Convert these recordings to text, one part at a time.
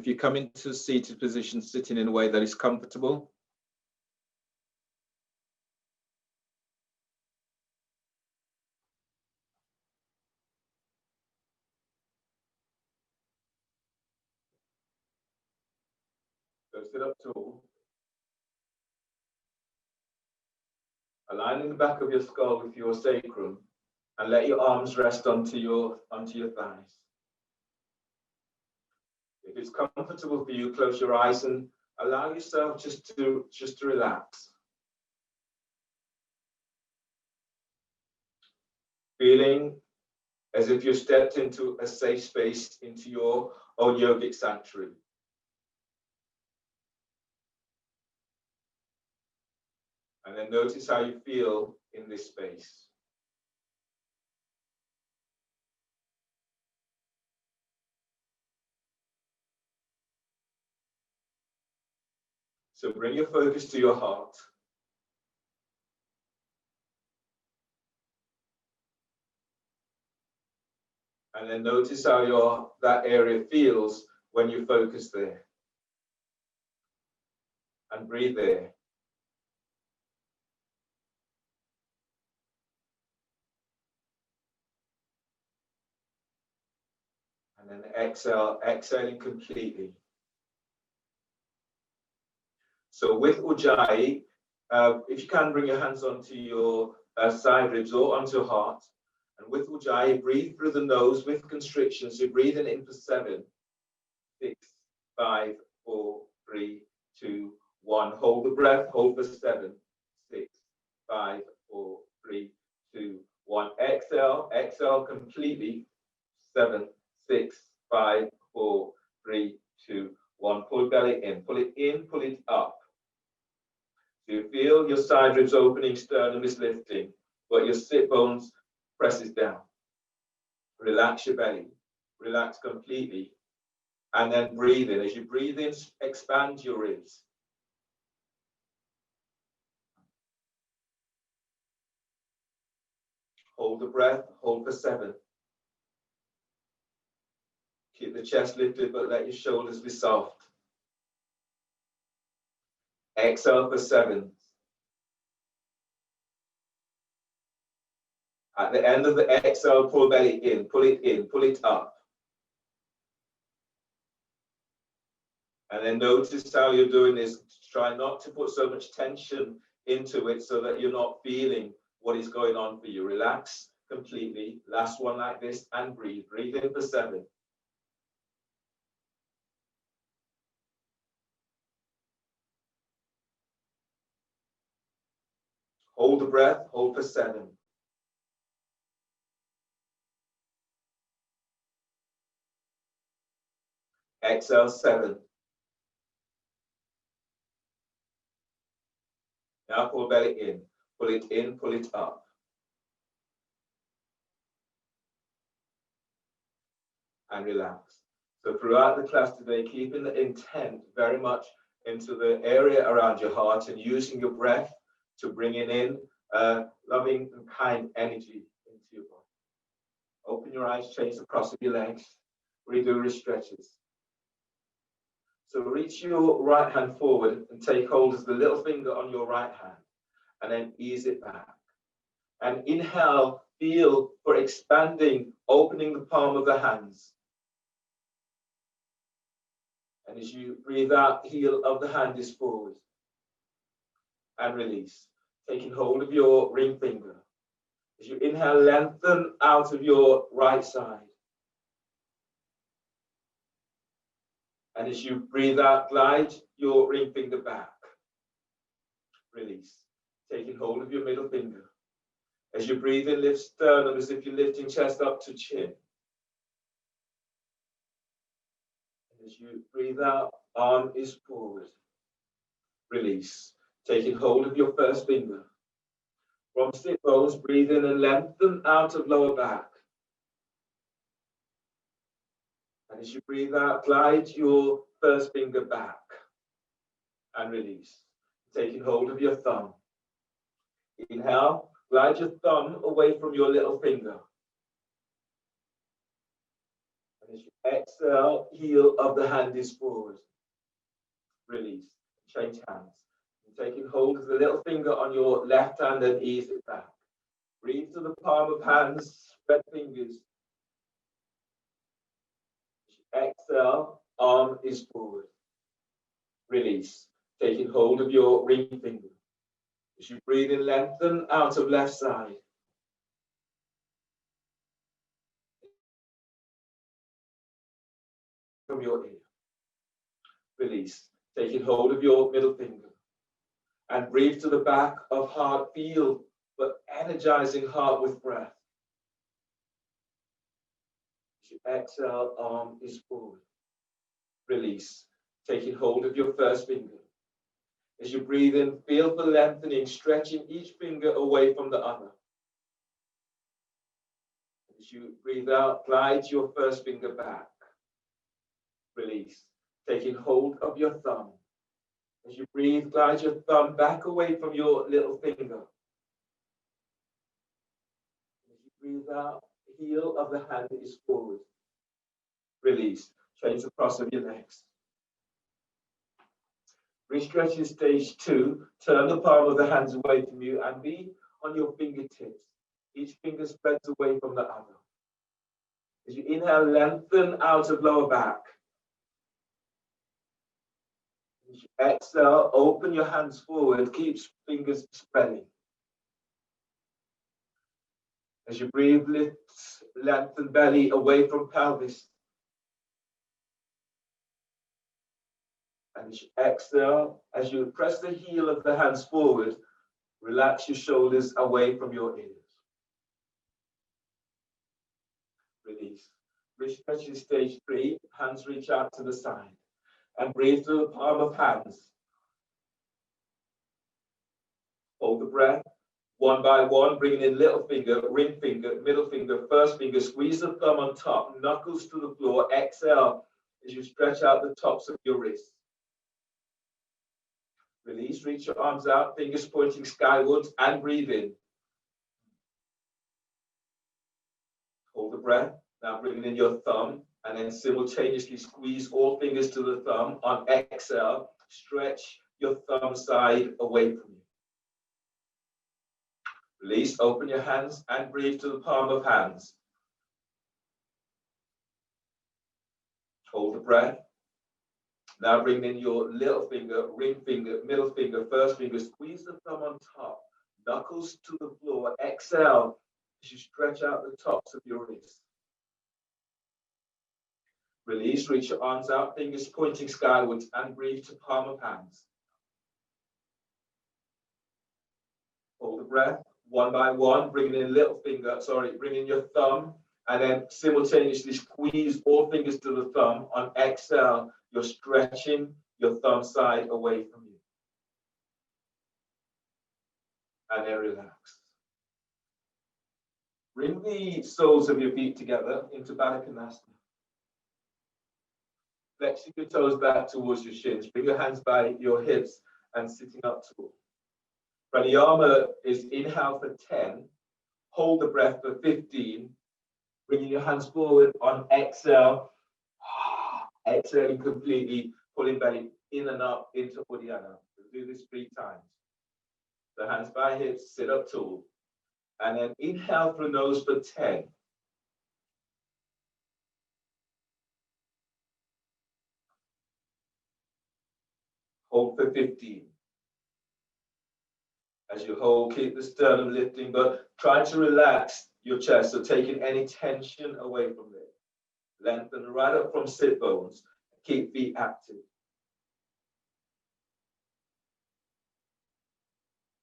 if you come into a seated position, sitting in a way that is comfortable. So sit up tall. Aligning the back of your skull with your sacrum, and let your arms rest onto your thighs. If it's comfortable for you, close your eyes and allow yourself just to relax. Feeling as if you've stepped into a safe space, into your own yogic sanctuary. And then notice how you feel in this space. So bring your focus to your heart. And then notice how that area feels when you focus there. And breathe there. And then exhale, exhaling completely. So with Ujjayi, if you can bring your hands onto your side ribs or onto your heart. And with Ujjayi, breathe through the nose with constriction. So breathing in for 7, 6, 5, 4, 3, 2, 1. Hold the breath, hold for 7, 6, 5, 4, 3, 2, 1. Exhale, exhale completely. 7, 6, 5, 4, 3, 2, 1. Pull belly in, pull it up. So you feel your side ribs opening, sternum is lifting, but your sit bones presses down. Relax your belly, relax completely, and then breathe in. As you breathe in, expand your ribs. Hold the breath, hold for 7. Keep the chest lifted, but let your shoulders be soft. Exhale for 7. At the end of the exhale, pull belly in, pull it up. And then notice how you're doing this. Try not to put so much tension into it so that you're not feeling what is going on for you. Relax completely. Last one like this and breathe. Breathe in for 7. Hold the breath, hold for 7. Exhale 7. Now pull belly in, pull it up. And relax. So throughout the class today, keeping the intent very much into the area around your heart and using your breath to bring in loving and kind energy into your body. Open your eyes, change the cross of your legs, redo your stretches. So reach your right hand forward and take hold of the little finger on your right hand and then ease it back. And inhale, feel for expanding, opening the palm of the hands. And as you breathe out, heel of the hand is forward. And release. Taking hold of your ring finger. As you inhale, lengthen out of your right side. And as you breathe out, glide your ring finger back. Release. Taking hold of your middle finger. As you breathe in, lift sternum as if you're lifting chest up to chin. And as you breathe out, arm is forward. Release. Taking hold of your first finger. From sit bones, breathe in and lengthen out of lower back. And as you breathe out, glide your first finger back and release. Taking hold of your thumb. Inhale, glide your thumb away from your little finger. And as you exhale, heel of the hand is forward. Release. Change hands. And taking hold of the little finger on your left hand and ease it back. Breathe to the palm of hands, spread fingers. Exhale, arm is forward. Release. Taking hold of your ring finger. As you breathe in, lengthen out of left side. From your ear. Release. Taking hold of your middle finger. And breathe to the back of heart. Feel but energizing heart with breath. As you exhale, arm is forward. Release. Taking hold of your first finger. As you breathe in, feel the lengthening, stretching each finger away from the other. As you breathe out, glide your first finger back. Release. Taking hold of your thumb. As you breathe, glide your thumb back away from your little finger. As you breathe out, the heel of the hand is forward. Release. Change the cross of your legs. Re-stretch in stage 2. Turn the palm of the hands away from you and be on your fingertips. Each finger spreads away from the other. As you inhale, lengthen out of lower back. As you exhale, open your hands forward. Keep fingers spreading. As you breathe, lift, lengthen belly away from pelvis. And as you exhale, as you press the heel of the hands forward, relax your shoulders away from your ears. Release. Re-stretch in stage 3. Hands reach out to the side. And breathe through the palm of hands. Hold the breath. One by one, bringing in little finger, ring finger, middle finger, first finger. Squeeze the thumb on top, knuckles to the floor. Exhale as you stretch out the tops of your wrists. Release, reach your arms out, fingers pointing skywards, and breathe in. Hold the breath. Now bringing in your thumb, and then simultaneously squeeze all fingers to the thumb. On exhale, stretch your thumb side away from you. Release, open your hands, and breathe to the palm of hands. Hold the breath. Now bring in your little finger, ring finger, middle finger, first finger. Squeeze the thumb on top, knuckles to the floor. Exhale as you stretch out the tops of your wrists. Release, reach your arms out, fingers pointing skywards, and breathe to palm of hands. Hold the breath. One by one, bring in bring in your thumb, and then simultaneously squeeze all fingers to the thumb. On exhale, you're stretching your thumb side away from you. And then relax. Bring the soles of your feet together into Baddha Konasana. Flexing your toes back towards your shins. Bring your hands by your hips and sitting up tall. Pranayama is inhale for 10. Hold the breath for 15. Bringing your hands forward on exhale. Exhaling completely, pulling belly in and up into Uddiyana. We'll do this 3 times. The hands by hips, sit up tall. And then inhale through nose for 10. Hold for 15. As you hold, keep the sternum lifting, but try to relax your chest, so taking any tension away from it. Lengthen right up from sit bones. Keep feet active.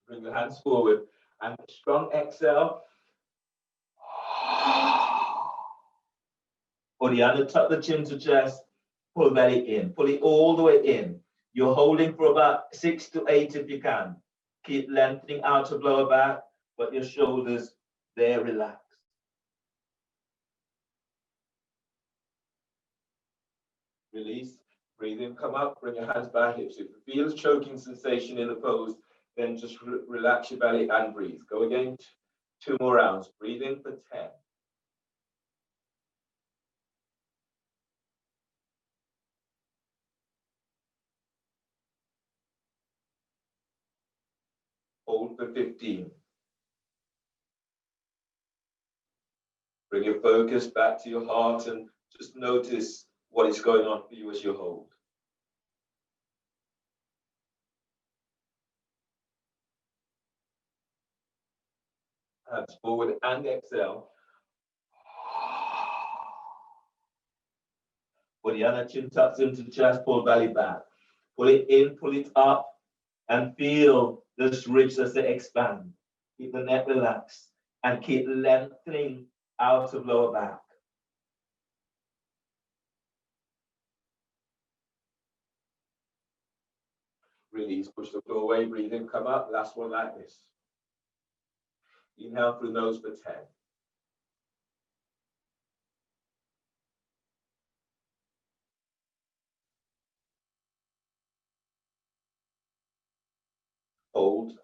Bring your hands forward and strong exhale. Uddiyana, tuck the chin to chest, pull belly in, pull it all the way in. You're holding for about 6 to 8 if you can. Keep lengthening out of lower back, but your shoulders, they're relaxed. Release, breathe in, come up, bring your hands by hips. If you feel a choking sensation in the pose, then just relax your belly and breathe. Go again, 2 more rounds. Breathe in for 10. Hold for 15. Bring your focus back to your heart and just notice what is going on for you as you hold. Hands forward and exhale. Put the other chin tucks into chest, pull belly back. Pull it in, pull it up, and feel those ribs as they expand. Keep the neck relaxed and keep lengthening out of lower back. Release, push the floor away, breathe in, come up. Last one like this. Inhale through the nose for 10.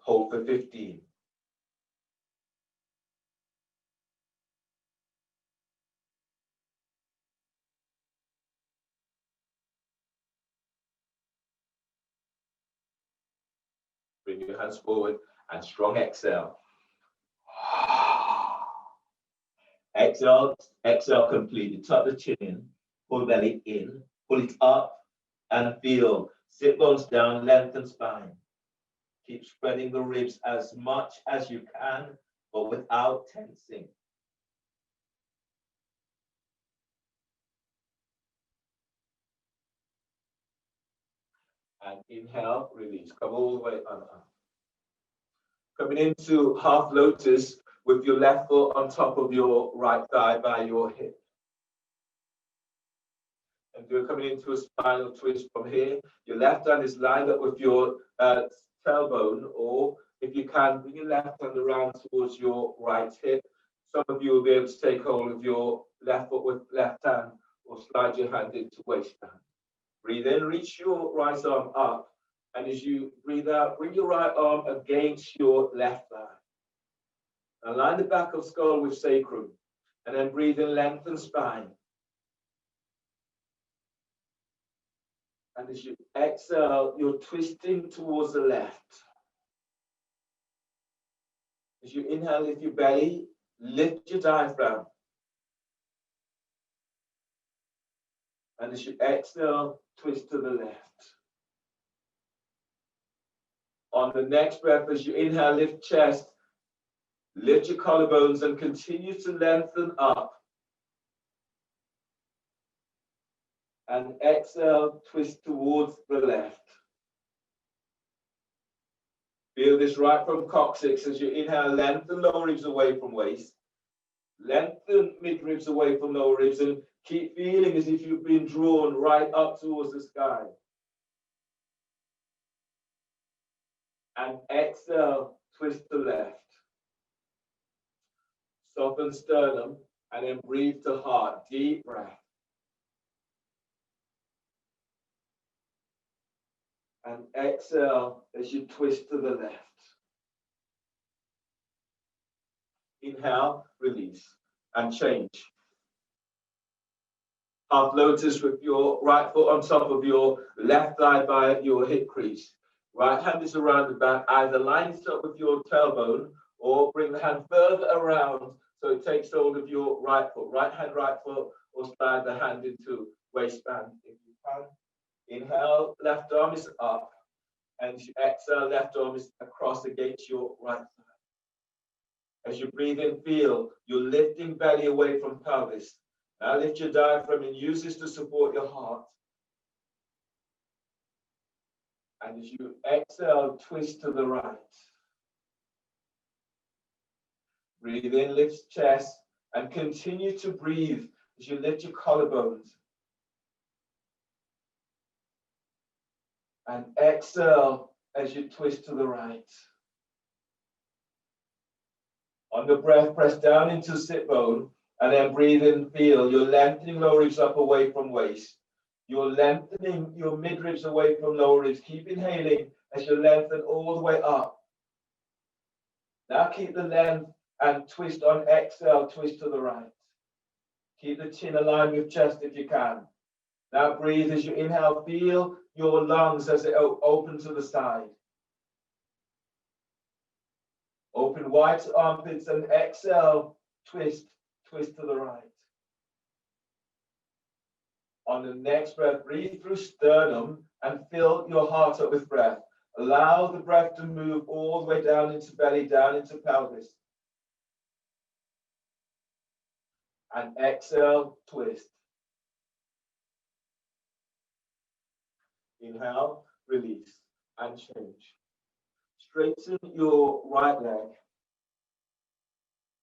Hold for 15. Bring your hands forward and strong exhale. Exhale, exhale completely. Tuck the chin in, pull belly in, pull it up, and feel sit bones down, lengthen spine. Keep spreading the ribs as much as you can, but without tensing. And inhale, release. Come all the way up. Coming into half lotus with your left foot on top of your right thigh by your hip. And you're coming into a spinal twist from here. Your left hand is lined up with your tailbone, or if you can, bring your left hand around towards your right hip. Some of you will be able to take hold of your left foot with left hand, or slide your hand into waistband. Breathe in, reach your right arm up. And as you breathe out, bring your right arm against your left thigh. Align the back of skull with sacrum. And then breathe in, lengthen spine. And as you exhale, you're twisting towards the left. As you inhale, lift your belly, lift your diaphragm. And as you exhale, twist to the left. On the next breath, as you inhale, lift chest, lift your collarbones and continue to lengthen up. And exhale, twist towards the left. Feel this right from coccyx as you inhale, lengthen lower ribs away from waist. Lengthen mid ribs away from lower ribs and keep feeling as if you've been drawn right up towards the sky. And exhale, twist to left. Soften sternum and then breathe to heart. Deep breath. And exhale as you twist to the left. Inhale, release, and change. Half lotus with your right foot on top of your left thigh by your hip crease. Right hand is around the back. Either line it up with your tailbone or bring the hand further around so it takes hold of your right foot. Right hand, right foot, or slide the hand into waistband if you can. Inhale, left arm is up. And as you exhale, left arm is across against your right thigh. As you breathe in, feel you're lifting belly away from pelvis. Now lift your diaphragm and use this to support your heart. And as you exhale, twist to the right. Breathe in, lift chest, and continue to breathe as you lift your collarbones. And exhale as you twist to the right. On the breath, press down into sit bone and then breathe in, feel you're lengthening lower ribs up away from waist. You're lengthening your mid ribs away from lower ribs. Keep inhaling as you lengthen all the way up. Now keep the length and twist on exhale, twist to the right. Keep the chin aligned with chest if you can. Now breathe as you inhale, feel your lungs as they open to the side. Open wide to armpits and exhale, twist, twist to the right. On the next breath, breathe through sternum and fill your heart up with breath. Allow the breath to move all the way down into belly, down into pelvis. And exhale, twist. Inhale, release, and change. Straighten your right leg.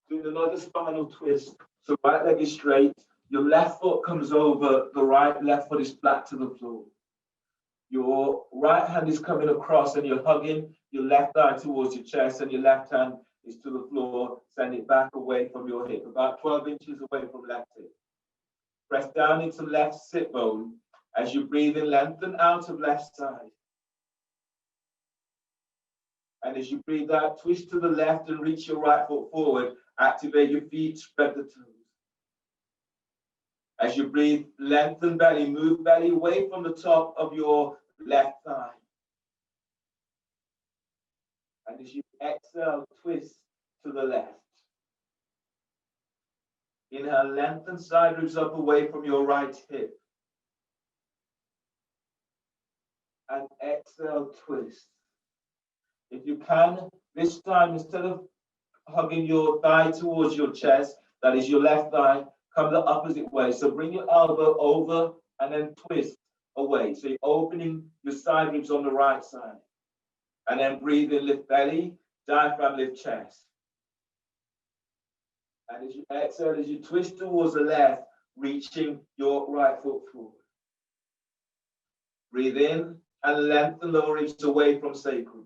Doing another spinal twist. So right leg is straight. Your left foot comes over the right, left foot is flat to the floor. Your right hand is coming across and you're hugging your left thigh towards your chest, and your left hand is to the floor. Send it back away from your hip, about 12 inches away from left hip. Press down into left sit bone. As you breathe in, lengthen out of left side. And as you breathe out, twist to the left and reach your right foot forward. Activate your feet, spread the toes. As you breathe, lengthen belly, move belly away from the top of your left thigh. And as you exhale, twist to the left. Inhale, lengthen side ribs up away from your right hip. And exhale, twist. If you can, this time, instead of hugging your thigh towards your chest, that is your left thigh, come the opposite way. So bring your elbow over and then twist away. So you're opening your side ribs on the right side. And then breathe in, lift belly, diaphragm, lift chest. And as you exhale, as you twist towards the left, reaching your right foot forward. Breathe in and lengthen lower ribs away from sacrum.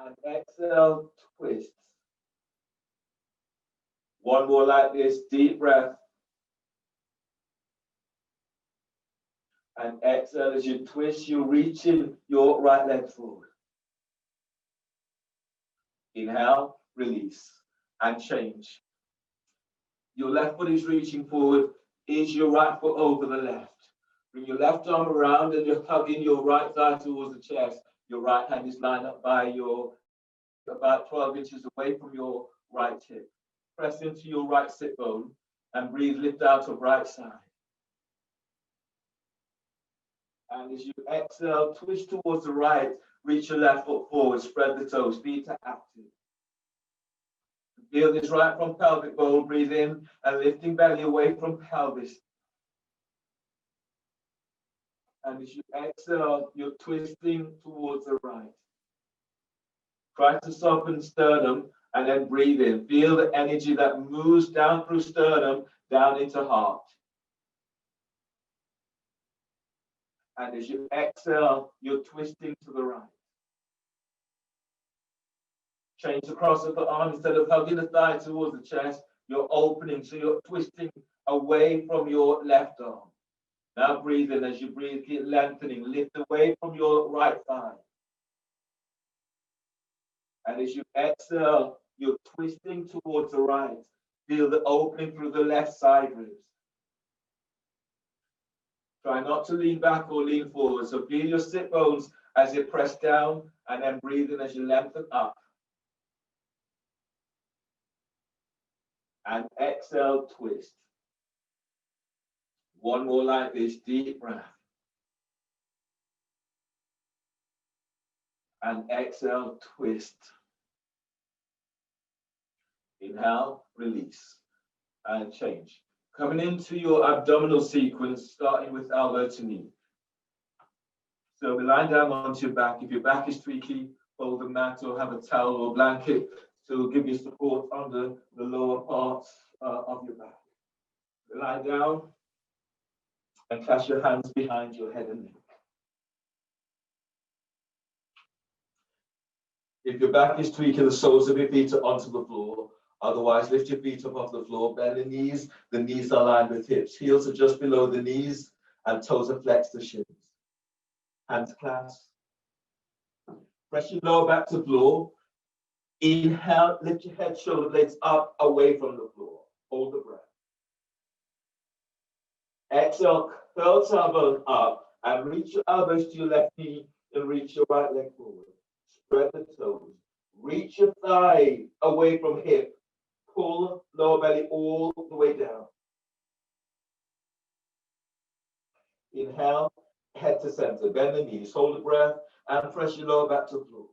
And exhale, twist. One more like this, deep breath. And exhale, as you twist, you're reaching your right leg forward. Inhale, release, and change. Your left foot is reaching forward. Is your right foot over the left? Bring your left arm around and you're hugging your right thigh towards the chest. Your right hand is lined up by your, about 12 inches away from your right hip. Press into your right sit bone and breathe, lift out of right side. And as you exhale, twist towards the right, reach your left foot forward, spread the toes, feet are active. Feel this right from pelvic bowl, breathe in and lifting belly away from pelvis. And as you exhale, you're twisting towards the right. Try to soften sternum and then breathe in. Feel the energy that moves down through sternum, down into heart. And as you exhale, you're twisting to the right. Change the cross of the arm. Instead of hugging the thigh towards the chest, you're opening, so you're twisting away from your left arm. Now breathe in. As you breathe, keep lengthening. Lift away from your right thigh. And as you exhale, you're twisting towards the right. Feel the opening through the left side ribs. Try not to lean back or lean forward. So feel your sit bones as you press down, and then breathe in as you lengthen up. And exhale, twist. One more like this, deep breath. And exhale, twist. Inhale, release, and change. Coming into your abdominal sequence, starting with elbow to knee. So we lie down onto your back. If your back is tweaky, fold a mat or have a towel or blanket to give you support under the lower parts of your back. Lie down and clasp your hands behind your head and neck. If your back is tweaking, the soles of your feet are onto the floor. Otherwise, lift your feet up off the floor, bend the knees are aligned with hips. Heels are just below the knees and toes are flexed to shins. Hands clasped. Press your lower back to floor. Inhale, lift your head, shoulder blades up, away from the floor. Hold the breath. Exhale, curl tailbone up and reach your elbows to your left knee and reach your right leg forward. spread the toes. Reach your thigh away from hip. Pull lower belly all the way down. Inhale, head to center. Bend the knees, hold the breath, and press your lower back to the floor.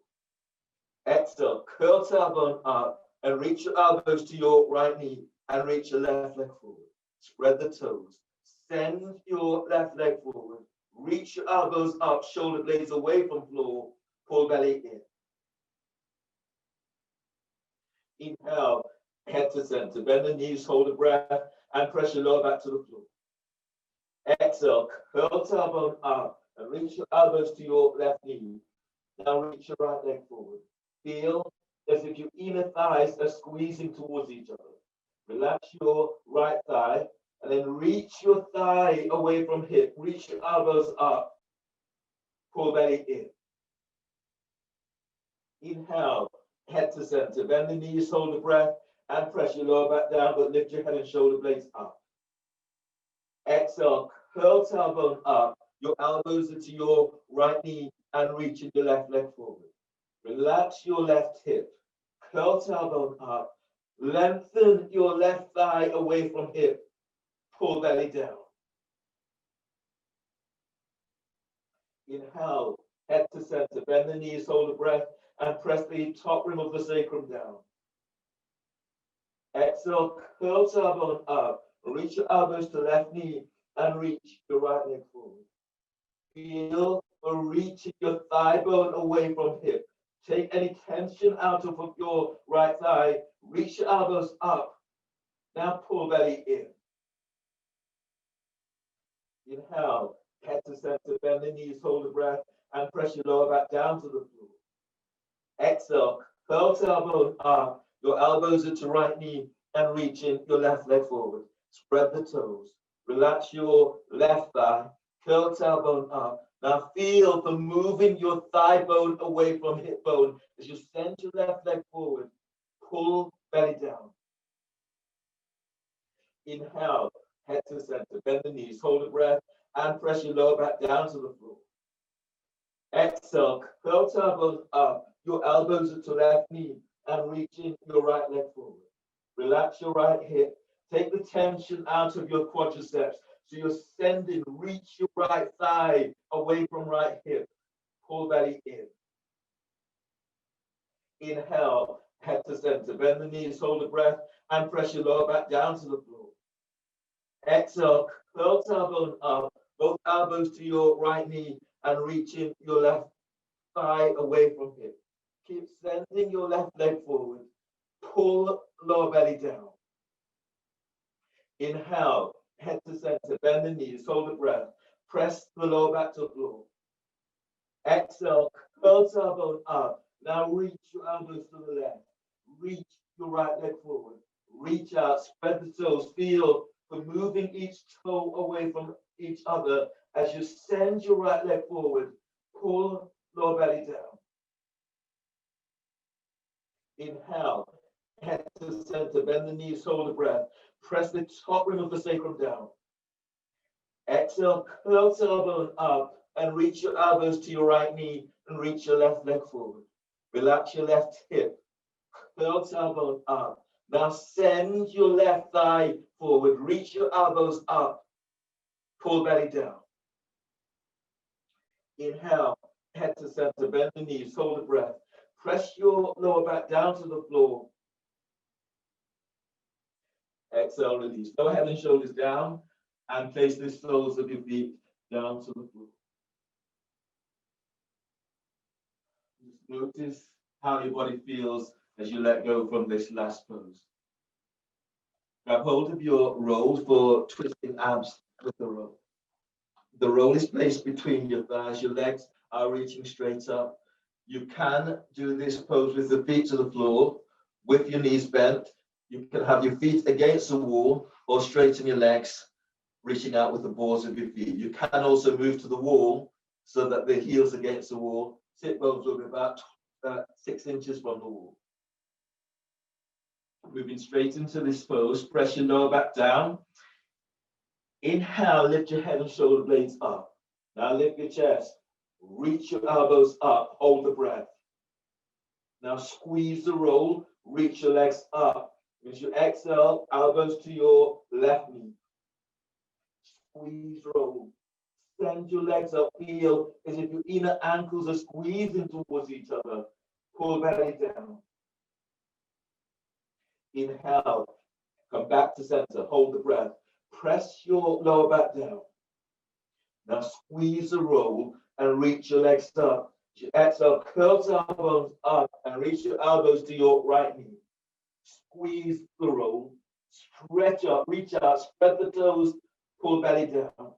Exhale, curl tailbone up and reach your elbows to your right knee and reach your left leg forward. Spread the toes. Send your left leg forward. Reach your elbows up, shoulder blades away from floor. Pull belly in. Inhale, head to center. Bend the knees, hold the breath, and press your lower back to the floor. Exhale, curl tailbone up and reach your elbows to your left knee. Now reach your right leg forward. Feel as if your inner thighs are squeezing towards each other. Relax your right thigh and then reach your thigh away from hip. Reach your elbows up. Pull belly in. Inhale, head to center. Bend the knees, hold the breath, and press your lower back down, but lift your head and shoulder blades up. Exhale, curl tailbone up. Your elbows are to your right knee and reaching your left leg forward. Relax your left hip. Curl tailbone up. Lengthen your left thigh away from hip. Pull belly down. Inhale, head to center. Bend the knees, hold the breath, and press the top rim of the sacrum down. Exhale, curl tailbone up. Reach your elbows to left knee and reach your right leg forward. Feel for reaching your thigh bone away from hip. Take any tension out of your right thigh. Reach your elbows up. Now pull belly in. Inhale, head to center, bend the knees, hold the breath, and press your lower back down to the floor. Exhale, curl tailbone up. Your elbows are to right knee and reaching your left leg forward. Spread the toes. Relax your left thigh. Curl tailbone up. Now feel for moving your thigh bone away from hip bone as you send your left leg forward. Pull belly down. Inhale, head to center. Bend the knees, hold the breath, and press your lower back down to the floor. Exhale, curl tailbone up. Your elbows are to left knee and reaching your right leg forward. Relax your right hip. Take the tension out of your quadriceps. So you're sending, reach your right thigh away from right hip. Pull belly in. Inhale, head to center. Bend the knees, hold the breath, and press your lower back down to the floor. Exhale, curl tailbone up. Both elbows to your right knee and reaching your left thigh away from hip. Keep sending your left leg forward. Pull lower belly down. Inhale, head to center, bend the knees, hold the breath, press the lower back to the floor. Exhale, curl tailbone up. Now reach your elbows to the left. Reach your right leg forward. Reach out, spread the toes. Feel for moving each toe away from each other as you send your right leg forward. Pull lower belly down. Inhale, head to center, bend the knees, hold the breath. Press the top rim of the sacrum down. Exhale, curl tailbone up and reach your elbows to your right knee and reach your left leg forward. Relax your left hip. Curl tailbone up. Now send your left thigh forward. Reach your elbows up. Pull belly down. Inhale, head to center, bend the knees, hold the breath. Press your lower back down to the floor. Exhale, release. Go head and shoulders down and place the soles of your feet down to the floor. Just notice how your body feels as you let go from this last pose. Grab hold of your roll for twisting abs with the roll. The roll is placed between your thighs. Your legs are reaching straight up. You can do this pose with the feet to the floor, with your knees bent. You can have your feet against the wall or straighten your legs, reaching out with the balls of your feet. You can also move to the wall so that the heels against the wall. Sit bones will be about 6 inches from the wall. Moving straight into this pose, press your lower back down. Inhale, lift your head and shoulder blades up. Now lift your chest, reach your elbows up, hold the breath. Now squeeze the roll, reach your legs up. As you exhale, elbows to your left knee. Squeeze, roll. Send your legs up. Feel as if your inner ankles are squeezing towards each other. Pull belly down. Inhale. Come back to center. Hold the breath. Press your lower back down. Now squeeze the roll and reach your legs up. As you exhale, curl the elbows up and reach your elbows to your right knee. Squeeze the roll. Stretch up, reach out, spread the toes, pull belly down.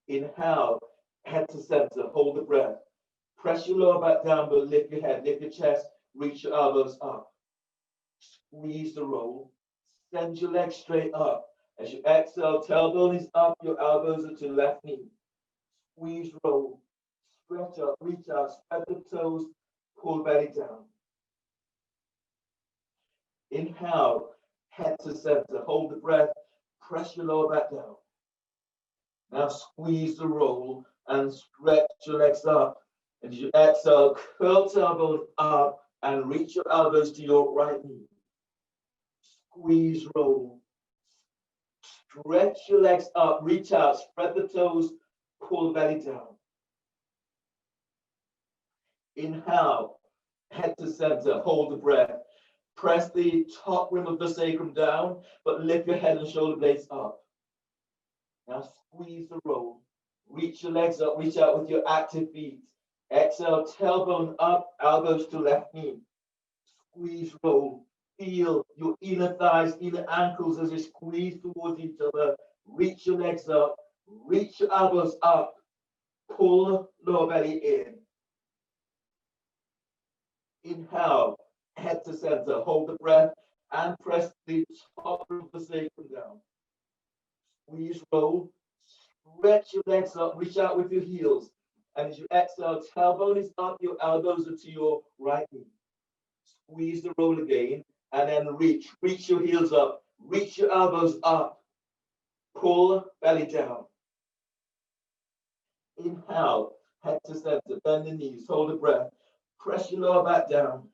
Inhale, head to center, hold the breath. Press your lower back down, but lift your head, lift your chest, reach your elbows up. Squeeze the roll. Send your legs straight up. As you exhale, tailbone is up, your elbows are to left knee. Squeeze, roll. Stretch up, reach out, spread the toes, pull belly down. Inhale, head to center, hold the breath, press your lower back down. Now squeeze the roll and stretch your legs up. As you exhale, curl tailbone up and reach your elbows to your right knee. Squeeze, roll. Stretch your legs up, reach out, spread the toes, pull belly down. Inhale, head to center, hold the breath. Press the top rim of the sacrum down, but lift your head and shoulder blades up. Now squeeze the roll. Reach your legs up, reach out with your active feet. Exhale, tailbone up, elbows to left knee. Squeeze, roll. Feel your inner thighs, inner ankles as they squeeze towards each other. Reach your legs up, reach your elbows up. Pull lower belly in. Inhale, head to center, hold the breath, and press the top of the sacrum down. Squeeze, roll, stretch your legs up, reach out with your heels. And as you exhale, tailbone is up, your elbows are to your right knee. Squeeze the roll again, and then reach your heels up, reach your elbows up, pull belly down. Inhale, head to center, bend the knees, hold the breath, press your lower back down.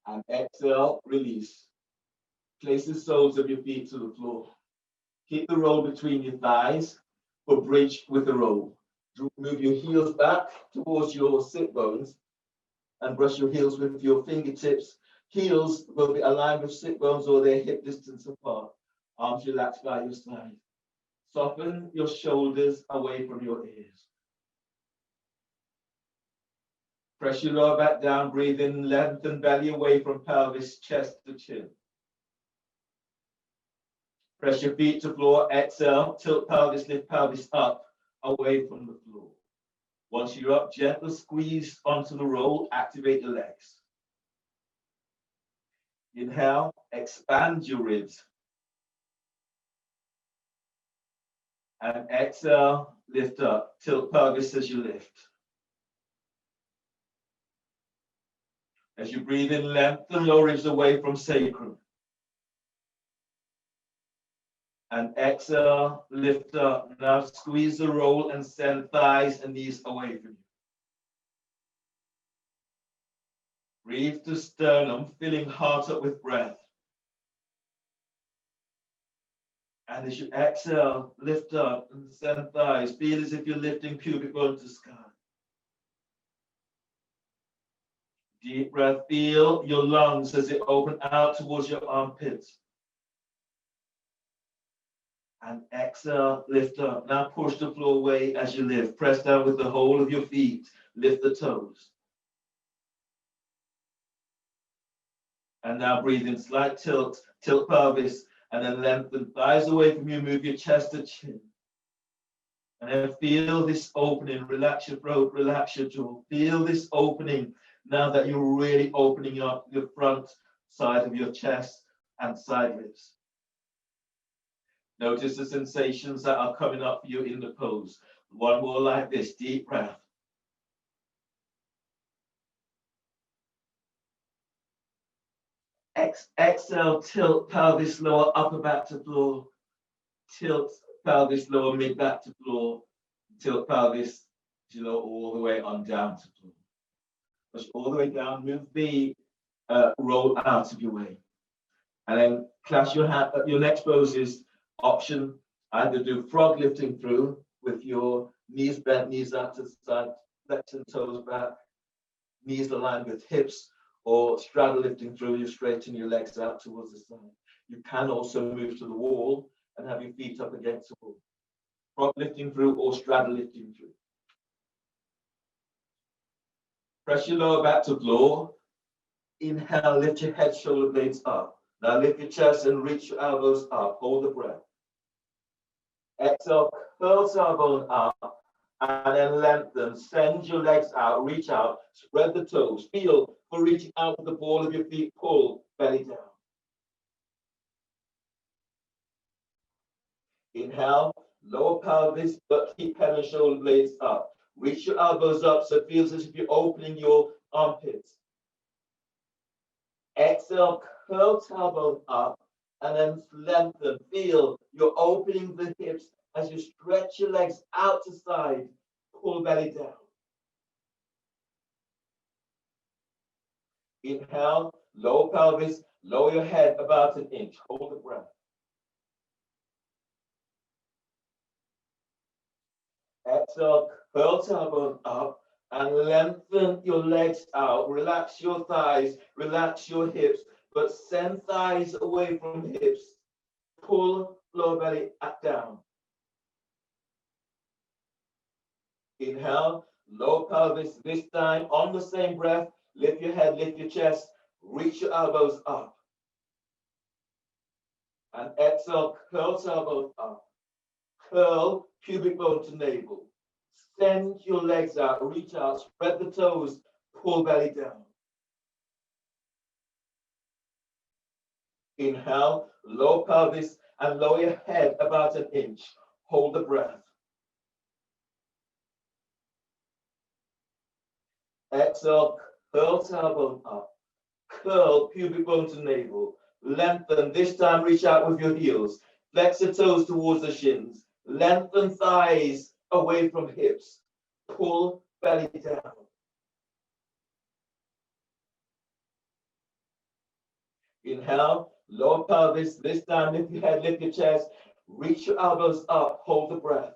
And exhale, release. Place the soles of your feet to the floor. Keep the roll between your thighs or bridge with the roll. Move your heels back towards your sit bones and brush your heels with your fingertips. Heels will be aligned with sit bones or they're hip distance apart. Arms relaxed by your side. Soften your shoulders away from your ears. Press your lower back down, breathe in, lengthen belly away from pelvis, chest to chin. Press your feet to floor, exhale, tilt pelvis, lift pelvis up, away from the floor. Once you're up, gentle squeeze onto the roll, activate your legs. Inhale, expand your ribs. And exhale, lift up, tilt pelvis as you lift. As you breathe in, lengthen lower ribs away from sacrum. And exhale, lift up. Now squeeze the roll and send thighs and knees away from you. Breathe to sternum, filling heart up with breath. And as you exhale, lift up and send thighs. Feel as if you're lifting pubic bone to sky. Deep breath, feel your lungs as they open out towards your armpits. And exhale, lift up. Now push the floor away as you lift. Press down with the whole of your feet. Lift the toes. And now breathe in, slight tilt, tilt pelvis, and then lengthen thighs away from you. Move your chest to chin. And then feel this opening. Relax your throat, relax your jaw. Feel this opening now that you're really opening up the front side of your chest and side ribs. Notice the sensations that are coming up for you in the pose. One more like this, deep breath. Exhale, tilt pelvis lower, upper back to floor. Tilt pelvis lower, mid back to floor. Tilt pelvis lower all the way on down to floor. Push all the way down. Move the roll out of your way. And then clasp your hand, your next pose is option. Either do frog lifting through with your knees bent, knees out to the side, flexing toes back, knees aligned with hips, or straddle lifting through, you straighten your legs out towards the side. You can also move to the wall and have your feet up against the wall. Frog lifting through or straddle lifting through. Press your lower back to floor. Inhale, lift your head, shoulder blades up. Now lift your chest and reach your elbows up. Hold the breath. Exhale, curl tailbone up and then lengthen. Send your legs out, reach out, spread the toes. Feel for reaching out with the ball of your feet. Pull belly down. Inhale, lower pelvis, but keep head and shoulder blades up. Reach your elbows up so it feels as if you're opening your armpits. Exhale, curl tailbone up and then lengthen. Feel you're opening the hips as you stretch your legs out to side. Pull belly down. Inhale, lower pelvis, lower your head about an inch. Hold the breath. Exhale, curl tailbone up and lengthen your legs out. Relax your thighs, relax your hips, but send thighs away from hips. Pull lower belly down. Inhale, lower pelvis, this time on the same breath. Lift your head, lift your chest, reach your elbows up. And exhale, curl tailbone up. Curl pubic bone to navel. Send your legs out, reach out, spread the toes, pull belly down. Inhale, lower pelvis and lower your head about an inch. Hold the breath. Exhale, curl tailbone up. Curl pubic bone to navel. Lengthen, this time reach out with your heels. Flex the toes towards the shins. Lengthen thighs away from hips. Pull belly down. Inhale, lower pelvis. This time lift your head, lift your chest. Reach your elbows up. Hold the breath.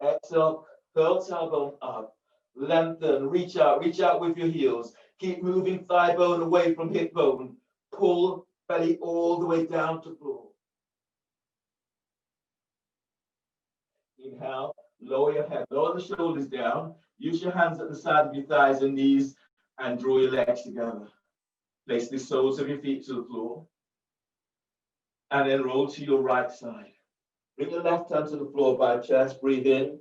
Exhale, curl tailbone up. Lengthen, reach out with your heels. Keep moving thigh bone away from hip bone. Pull belly all the way down to floor. Inhale, lower your head, lower the shoulders down. Use your hands at the side of your thighs and knees and draw your legs together. Place the soles of your feet to the floor. And then roll to your right side. Bring your left hand to the floor by chest. Breathe in.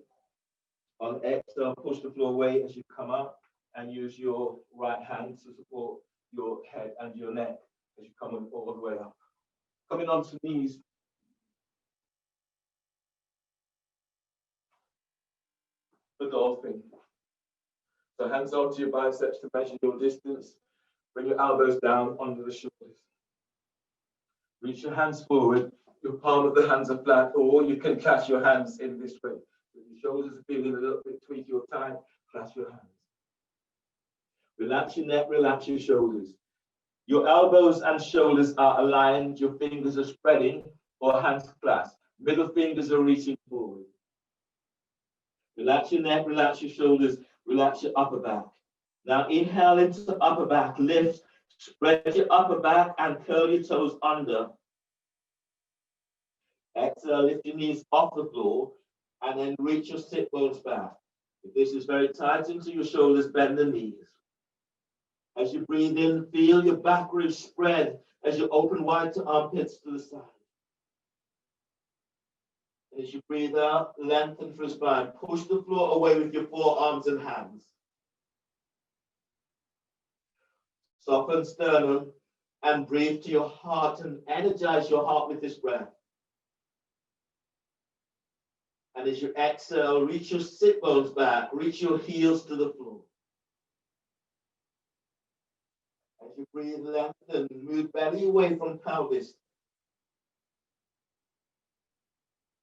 On exhale, push the floor away as you come up and use your right hand to support your head and your neck as you come all the way up. Coming onto knees. The dolphin. So hands onto your biceps to measure your distance. Bring your elbows down under the shoulders. Reach your hands forward. Your palm of the hands are flat, or you can clasp your hands in this way. If your shoulders are feeling a little bit tweaky or tight, clasp your hands. Relax your neck, relax your shoulders. Your elbows and shoulders are aligned. Your fingers are spreading or hands clasped. Middle fingers are reaching forward. Relax your neck, relax your shoulders, relax your upper back. Now inhale into the upper back, lift, spread your upper back and curl your toes under. Exhale, lift your knees off the floor and then reach your sit bones back. If this is very tight into your shoulders, bend the knees. As you breathe in, feel your back ribs spread as you open wide to armpits to the side. And as you breathe out, lengthen through spine. Push the floor away with your forearms and hands. Soften sternum and breathe to your heart and energize your heart with this breath. And as you exhale, reach your sit bones back, reach your heels to the floor. As you breathe, lengthen, move belly away from pelvis.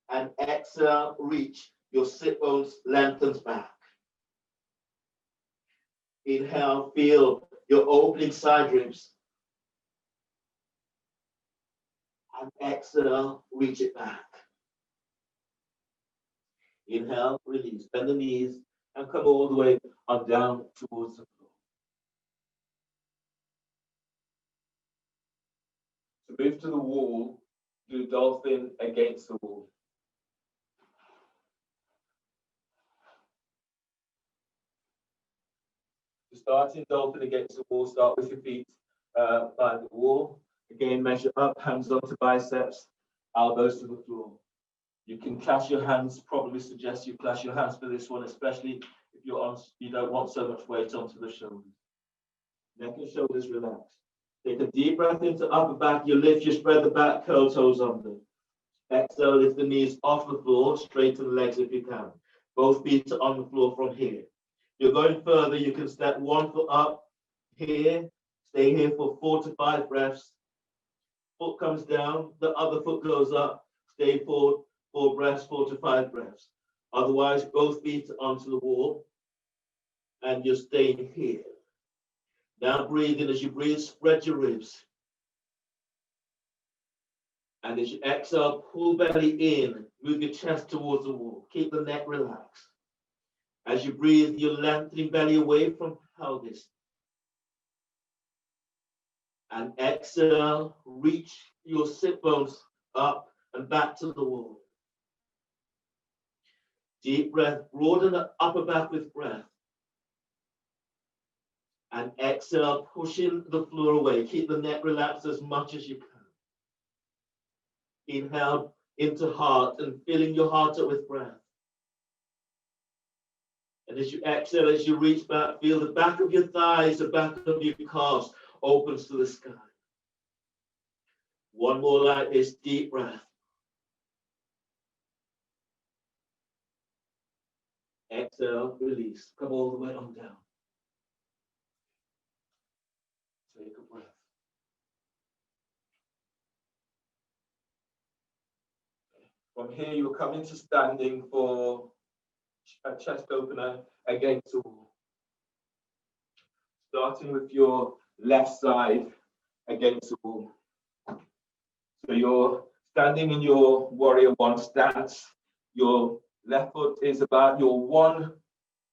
And exhale, reach your sit bones, lengthens back. Inhale, feel your opening side ribs. And exhale, reach it back. Inhale, release, bend the knees, and come all the way on down towards the floor. To move to the wall, do dolphin against the wall. To start in dolphin against the wall, start with your feet by the wall. Again, measure up, hands onto biceps, elbows to the floor. You can clasp your hands, probably suggest you clasp your hands for this one, especially if you don't want so much weight onto the shoulders. Neck and shoulders relax. Take a deep breath into upper back. You lift, you spread the back, curl toes under. Exhale, lift the knees off the floor, straighten the legs if you can. Both feet are on the floor from here. You're going further, you can step 1 foot up here, stay here for 4 to 5 breaths. Foot comes down, the other foot goes up, stay for 4 breaths, 4 to 5 breaths. Otherwise, both feet onto the wall, and you're staying here. Now breathe in. As you breathe, spread your ribs. And as you exhale, pull belly in, move your chest towards the wall. Keep the neck relaxed. As you breathe, you're lengthening belly away from pelvis. And exhale, reach your sit bones up and back to the wall. Deep breath, broaden the upper back with breath. And exhale, pushing the floor away. Keep the neck relaxed as much as you can. Inhale into heart and filling your heart up with breath. And as you exhale, as you reach back, feel the back of your thighs, the back of your calves opens to the sky. One more like this, deep breath. Exhale, release. Come all the way on down. Take a breath. From here, you will come into standing for a chest opener against the wall. Starting with your left side against the wall. So you're standing in your warrior 1 stance. Your left foot is about your 1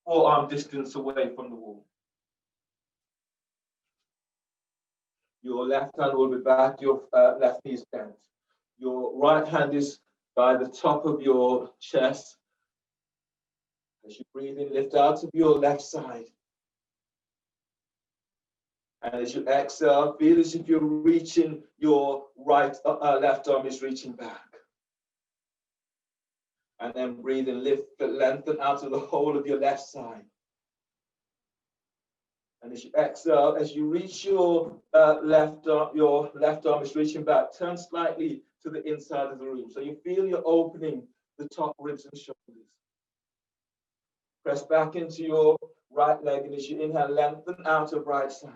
forearm distance away from the wall. Your left hand will be back, your left knee is bent. Your right hand is by the top of your chest. As you breathe in, lift out of your left side. And as you exhale, feel as if you're reaching your left arm is reaching back. And then breathe and lift, lengthen out of the whole of your left side. And as you exhale, as you reach your left arm is reaching back, turn slightly to the inside of the room. So you feel you're opening the top ribs and shoulders. Press back into your right leg, and as you inhale, lengthen out of right side.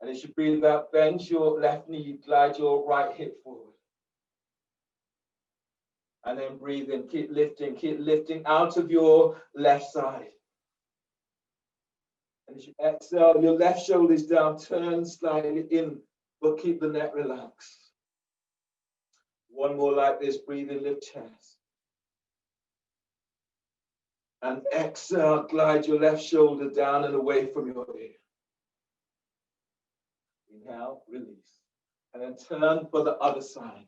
And as you breathe out, bend your left knee, glide your right hip forward. And then breathe in, keep lifting out of your left side. And as you exhale, your left shoulder is down, turn slightly in, but keep the neck relaxed. One more like this, breathe in, lift chest. And exhale, glide your left shoulder down and away from your ear. Inhale, release. And then turn for the other side.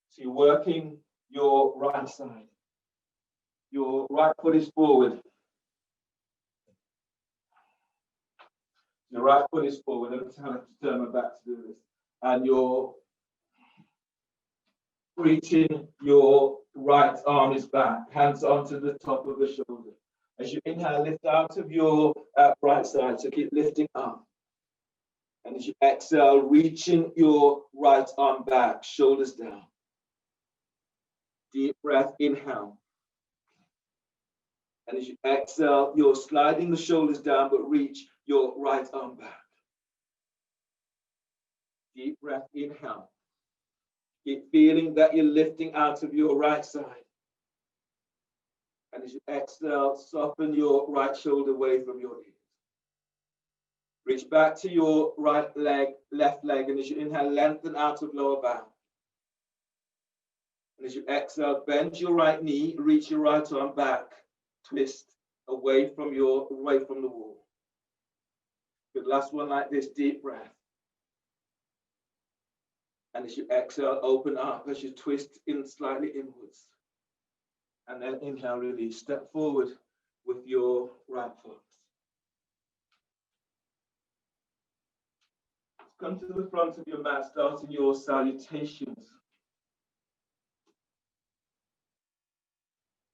So you're working your right side. Your right foot is forward. Your right foot is forward. Every time I have to turn my back to do this. And you're reaching your right arm is back. Hands onto the top of the shoulder. As you inhale, lift out of your right side. So keep lifting up. And as you exhale, reaching your right arm back, shoulders down. Deep breath, inhale. And as you exhale, you're sliding the shoulders down, but reach your right arm back. Deep breath, inhale. Keep feeling that you're lifting out of your right side. And as you exhale, soften your right shoulder away from your ears. Reach back to your right leg, left leg, and as you inhale, lengthen out of lower back. And as you exhale, bend your right knee, reach your right arm back, twist away from the wall. Good, last one like this, deep breath. And as you exhale, open up as you twist in slightly inwards. And then inhale, release. Step forward with your right foot. Come to the front of your mat, starting your salutations.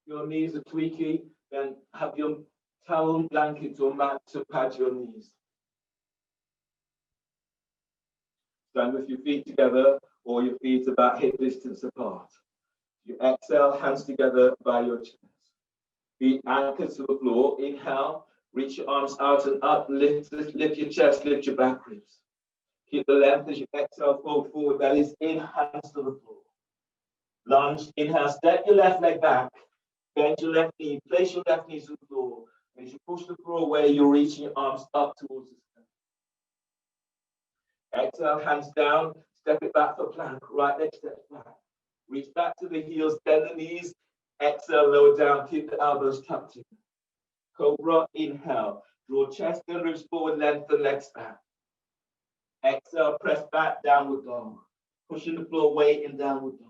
Your knees are tweaky, then have your towel, blanket, or mat to pad your knees. Stand with your feet together or your feet about hip distance apart. You exhale, hands together by your chest. Feet anchored to the floor. Inhale, reach your arms out and up, lift your chest, lift your back ribs. Keep the length as you exhale, fold forward, bellies in, hands to the floor. Lunge, inhale, step your left leg back, bend your left knee, place your left knee to the floor. As you push the floor away, you're reaching your arms up towards the sky. Exhale, hands down, step it back for plank, right leg steps back. Reach back to the heels, bend the knees, exhale, lower down, keep the elbows tucked in. Cobra, inhale, draw chest and ribs forward, lengthen legs back. Exhale, press back, downward dog. Pushing the floor, weight in downward dog.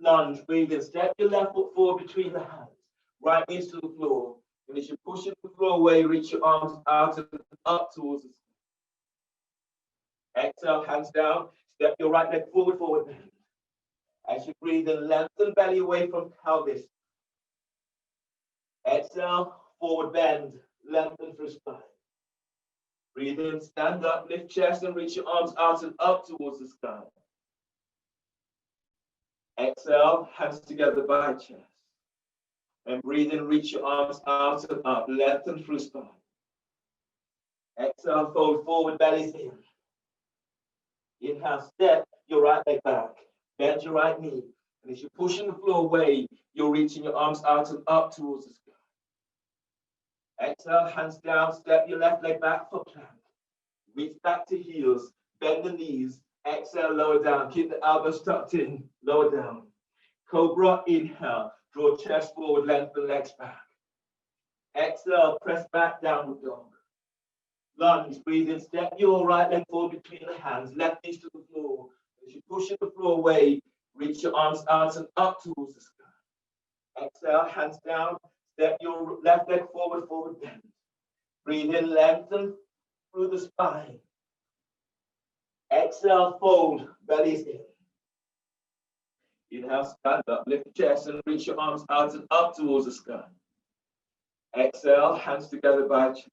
Lunge, breathe in, step your left foot forward between the hands. Right knees to the floor. And as you push the floor away, reach your arms out and up towards the sky. Exhale, hands down. Step your right leg forward, forward bend. As you breathe in, lengthen belly away from pelvis. Exhale, forward bend, lengthen through spine. Breathe in, stand up, lift chest and reach your arms out and up towards the sky. Exhale, hands together by chest. And breathe in, reach your arms out and up, lengthen through spine. Exhale, fold forward, bellies in. Inhale, step your right leg back, bend your right knee. And as you're pushing the floor away, you're reaching your arms out and up towards the sky. Exhale, hands down, step your left leg back for plank. Reach back to heels, bend the knees. Exhale, lower down, keep the elbows tucked in, lower down. Cobra, inhale, draw chest forward, lengthen legs back. Exhale, press back, downward dog. Lunge, breathe in, step your right leg forward between the hands, left knees to the floor. As you push the floor away, reach your arms out and up towards the sky. Exhale, hands down, step your left leg forward, forward bend. Breathe in, lengthen through the spine. Exhale, fold, bellies in. Inhale, stand up, lift the chest and reach your arms out and up towards the sky. Exhale, hands together by chest.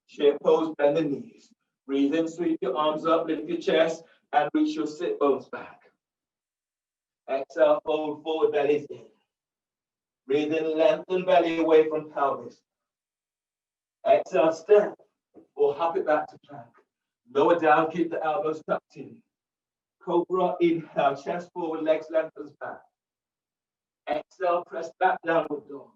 Chair pose, bend the knees. Breathe in, sweep your arms up, lift your chest and reach your sit bones back. Exhale, fold forward, bellies in. Breathe in, lengthen belly away from pelvis. Exhale, step or hop it back to plank. Lower down, keep the elbows tucked in. Cobra, inhale, chest forward, legs lengthens back. Exhale, press back, downward dog.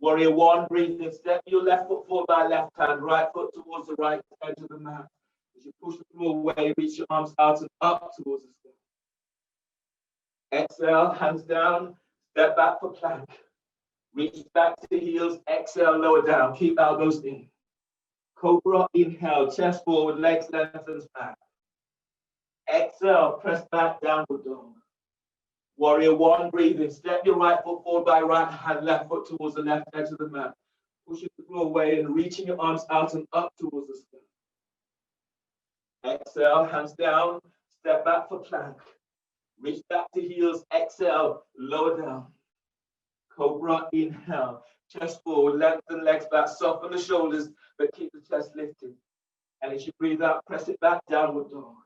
Warrior one, breathe in, step your left foot forward by left hand, right foot towards the right edge of the mat. As you push the floor away, reach your arms out and up towards the sky. Exhale, hands down, step back for plank. Reach back to heels, exhale, lower down, keep elbows in. Cobra, inhale, chest forward, legs lengthens back. Exhale, press back, downward dog. Warrior one, breathe in. Step your right foot forward by right hand, left foot towards the left edge of the mat. Pushing the floor away and reaching your arms out and up towards the sky. Exhale, hands down, step back for plank. Reach back to heels, exhale, lower down. Cobra, inhale, chest forward, lengthen legs back, soften the shoulders, but keep the chest lifted. And as you breathe out, press it back, downward dog.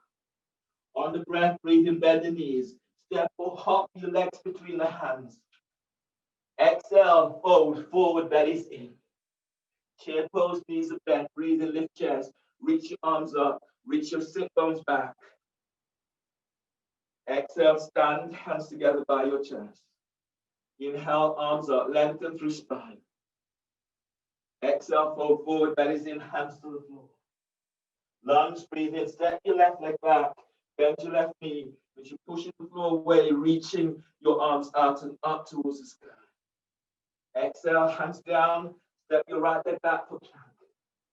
On the breath, breathe in, bend the knees. Step or hop your legs between the hands. Exhale, fold, forward, bellies in. Chair pose, knees are bent, breathe in, lift chest. Reach your arms up, reach your sit bones back. Exhale, stand, hands together by your chest. Inhale, arms up, lengthen through spine. Exhale, fold forward, bellies in, hands to the floor. Lunge, breathe in, step your left leg back, bend your left knee, as you're pushing the floor away, reaching your arms out and up towards the sky. Exhale, hands down, step your right leg back for plank.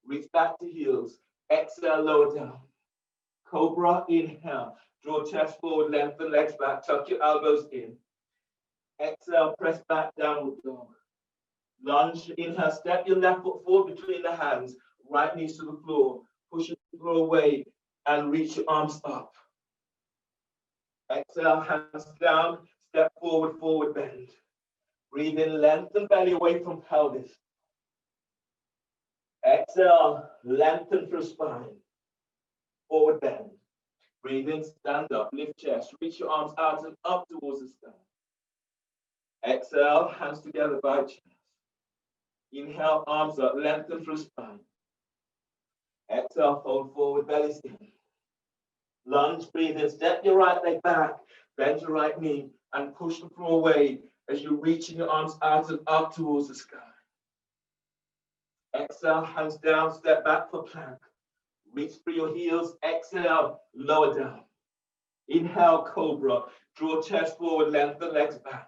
Reach back to heels. Exhale, lower down. Cobra, inhale. Draw chest forward, lengthen legs back, tuck your elbows in. Exhale, press back, downward dog. Lunge, inhale, step your left foot forward between the hands, right knees to the floor. Push the floor away and reach your arms up. Exhale, hands down, step forward, forward bend. Breathe in, lengthen belly away from pelvis. Exhale, lengthen through spine. Forward bend. Breathe in, stand up, lift chest, reach your arms out and up towards the sky. Exhale, hands together by chest. Inhale, arms up, lengthen through spine. Exhale, fold forward, bellies in. Lunge, breathe in, step your right leg back, bend your right knee, and push the floor away as you're reaching your arms out and up towards the sky. Exhale, hands down, step back for plank. Reach for your heels, exhale, lower down. Inhale, cobra, draw chest forward, lengthen legs back.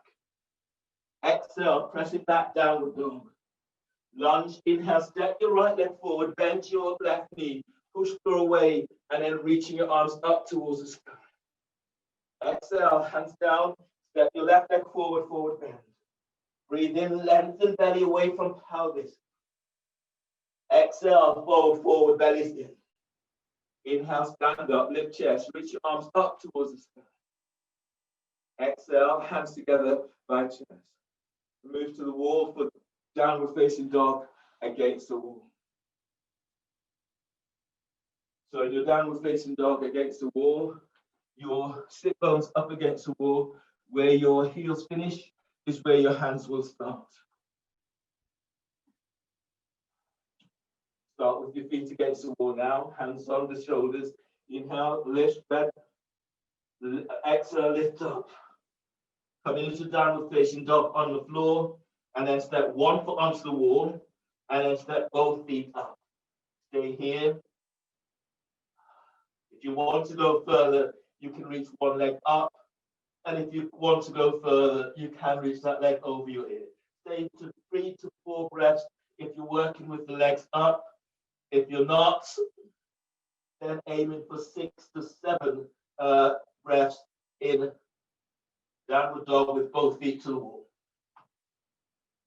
Exhale, press it back, downward dog. Lunge, inhale, step your right leg forward, bend your left knee, push the floor away, and then reaching your arms up towards the sky. Exhale, hands down, step your left leg forward, forward bend. Breathe in, lengthen belly away from pelvis. Exhale, fold forward, bellies in. Inhale, stand up, lift chest, reach your arms up towards the sky. Exhale, hands together by chest. Move to the wall for downward facing dog against the wall. So your downward facing dog against the wall, your sit bones up against the wall, where your heels finish is where your hands will start. Start with your feet against the wall now, hands on the shoulders. Inhale, lift, bend. Exhale, lift up. Come into downward facing dog on the floor, and then step one foot onto the wall, and then step both feet up. Stay here. If you want to go further, you can reach one leg up, and if you want to go further, you can reach that leg over your ear. Stay to 3 to 4 breaths if you're working with the legs up. If you're not, then aiming for 6 to 7 breaths in downward dog with both feet to the wall.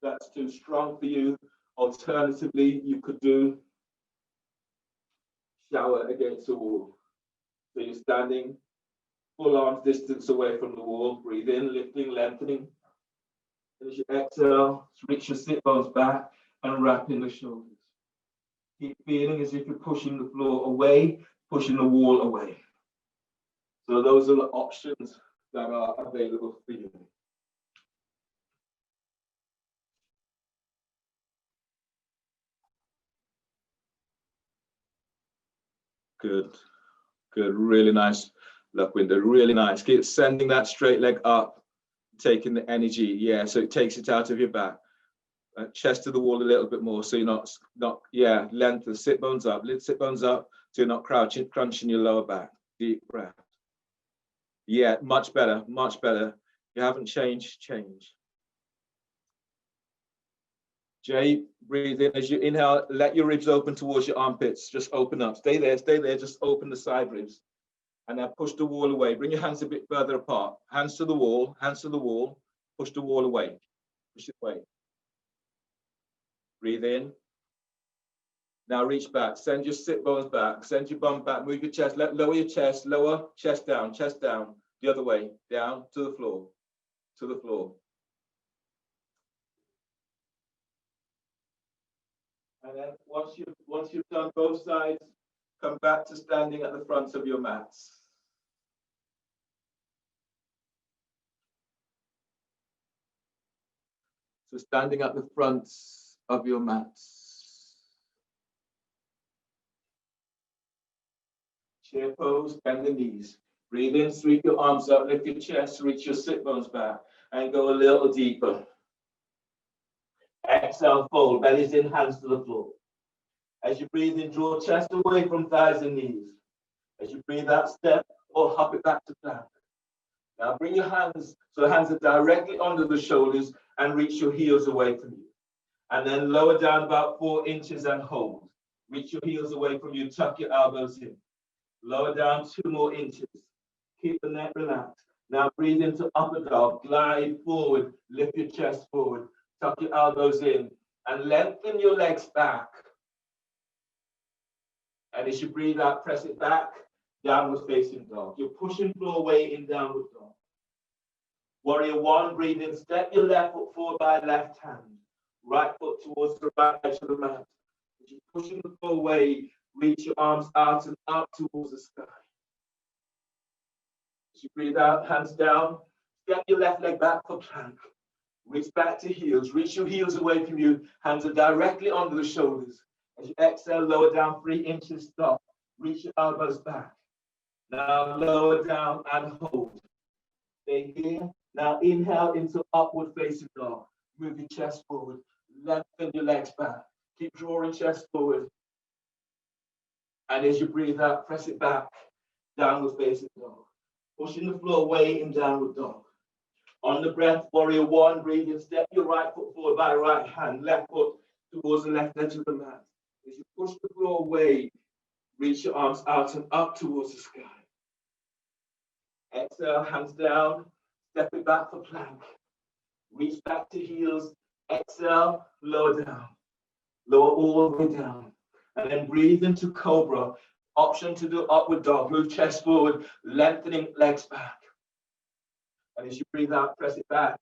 That's too strong for you. Alternatively, you could do shower against the wall. So you're standing full arms distance away from the wall. Breathe in, lifting, lengthening. And as you exhale, reach your sit bones back and wrap in the shoulders. Keep feeling as if you're pushing the floor away, pushing the wall away. So those are the options that are available for you. Good, good, really nice, Window, really nice. Keep sending that straight leg up, taking the energy, yeah, so it takes it out of your back. Chest to the wall a little bit more, so you're not, yeah, length the sit bones up, lift sit bones up, so you're not crunching your lower back. Deep breath. Yeah, much better, much better. You haven't changed, change. Jay, breathe in. As you inhale, let your ribs open towards your armpits. Just open up. Stay there, just open the side ribs. And now push the wall away. Bring your hands a bit further apart. Hands to the wall, push the wall away. Push it away. Breathe in. Now reach back. Send your sit bones back. Send your bum back. Move your chest. Lower your chest. Lower, chest down. The other way. Down to the floor. To the floor. And then once you've done both sides, come back to standing at the front of your mats. So standing at the front of your mats. Chair pose, bend the knees. Breathe in, sweep your arms up, lift your chest, reach your sit bones back. and go a little deeper. Exhale, fold, bellies in, hands to the floor. As you breathe in, draw chest away from thighs and knees. As you breathe out, step or hop it back to plank. Now bring your hands, so the hands are directly under the shoulders and reach your heels away from you. And then lower down about 4 inches and hold. Reach your heels away from you, tuck your elbows in. Lower down 2 more inches. Keep the neck relaxed. Now breathe into upper dog, glide forward, lift your chest forward, tuck your elbows in, and lengthen your legs back. And as you breathe out, press it back, downward facing dog. You're pushing floor weight in downward dog. Warrior 1, breathe in, step your left foot forward by left hand. Right foot towards the right edge of the mat. As you're pushing the floor weight, reach your arms out and up towards the sky. As you breathe out, hands down, step your left leg back for plank. Reach back to heels, reach your heels away from you, hands are directly under the shoulders. As you exhale, lower down 3 inches, stop. Reach your elbows back. Now lower down and hold. Stay here. Now inhale into upward facing dog. Move your chest forward. Lengthen your legs back. Keep drawing chest forward. And as you breathe out, press it back. Downward facing dog. Pushing the floor away in downward dog. On the breath, warrior 1, breathe in. Step your right foot forward by right hand. Left foot towards the left edge of the mat. As you push the floor away, reach your arms out and up towards the sky. Exhale, hands down, step it back for plank. Reach back to heels. Exhale, lower down. Lower all the way down. And then breathe into cobra. Option to do upward dog. Move chest forward, lengthening legs back. And as you breathe out, press it back.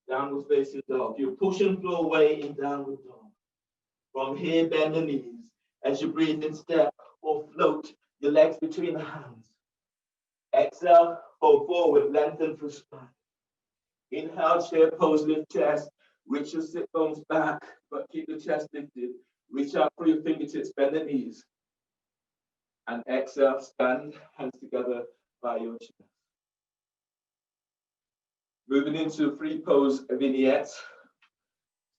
Downward facing dog. You're pushing floor away in downward dog. From here, bend the knees. As you breathe in, step or float your legs between the hands. Exhale, fold forward, lengthen through spine. Inhale, chair pose, lift chest. Reach your sit bones back, but keep the chest lifted. Reach out for your fingertips, bend the knees. And exhale, stand, hands together by your chest. Moving into free pose vignette.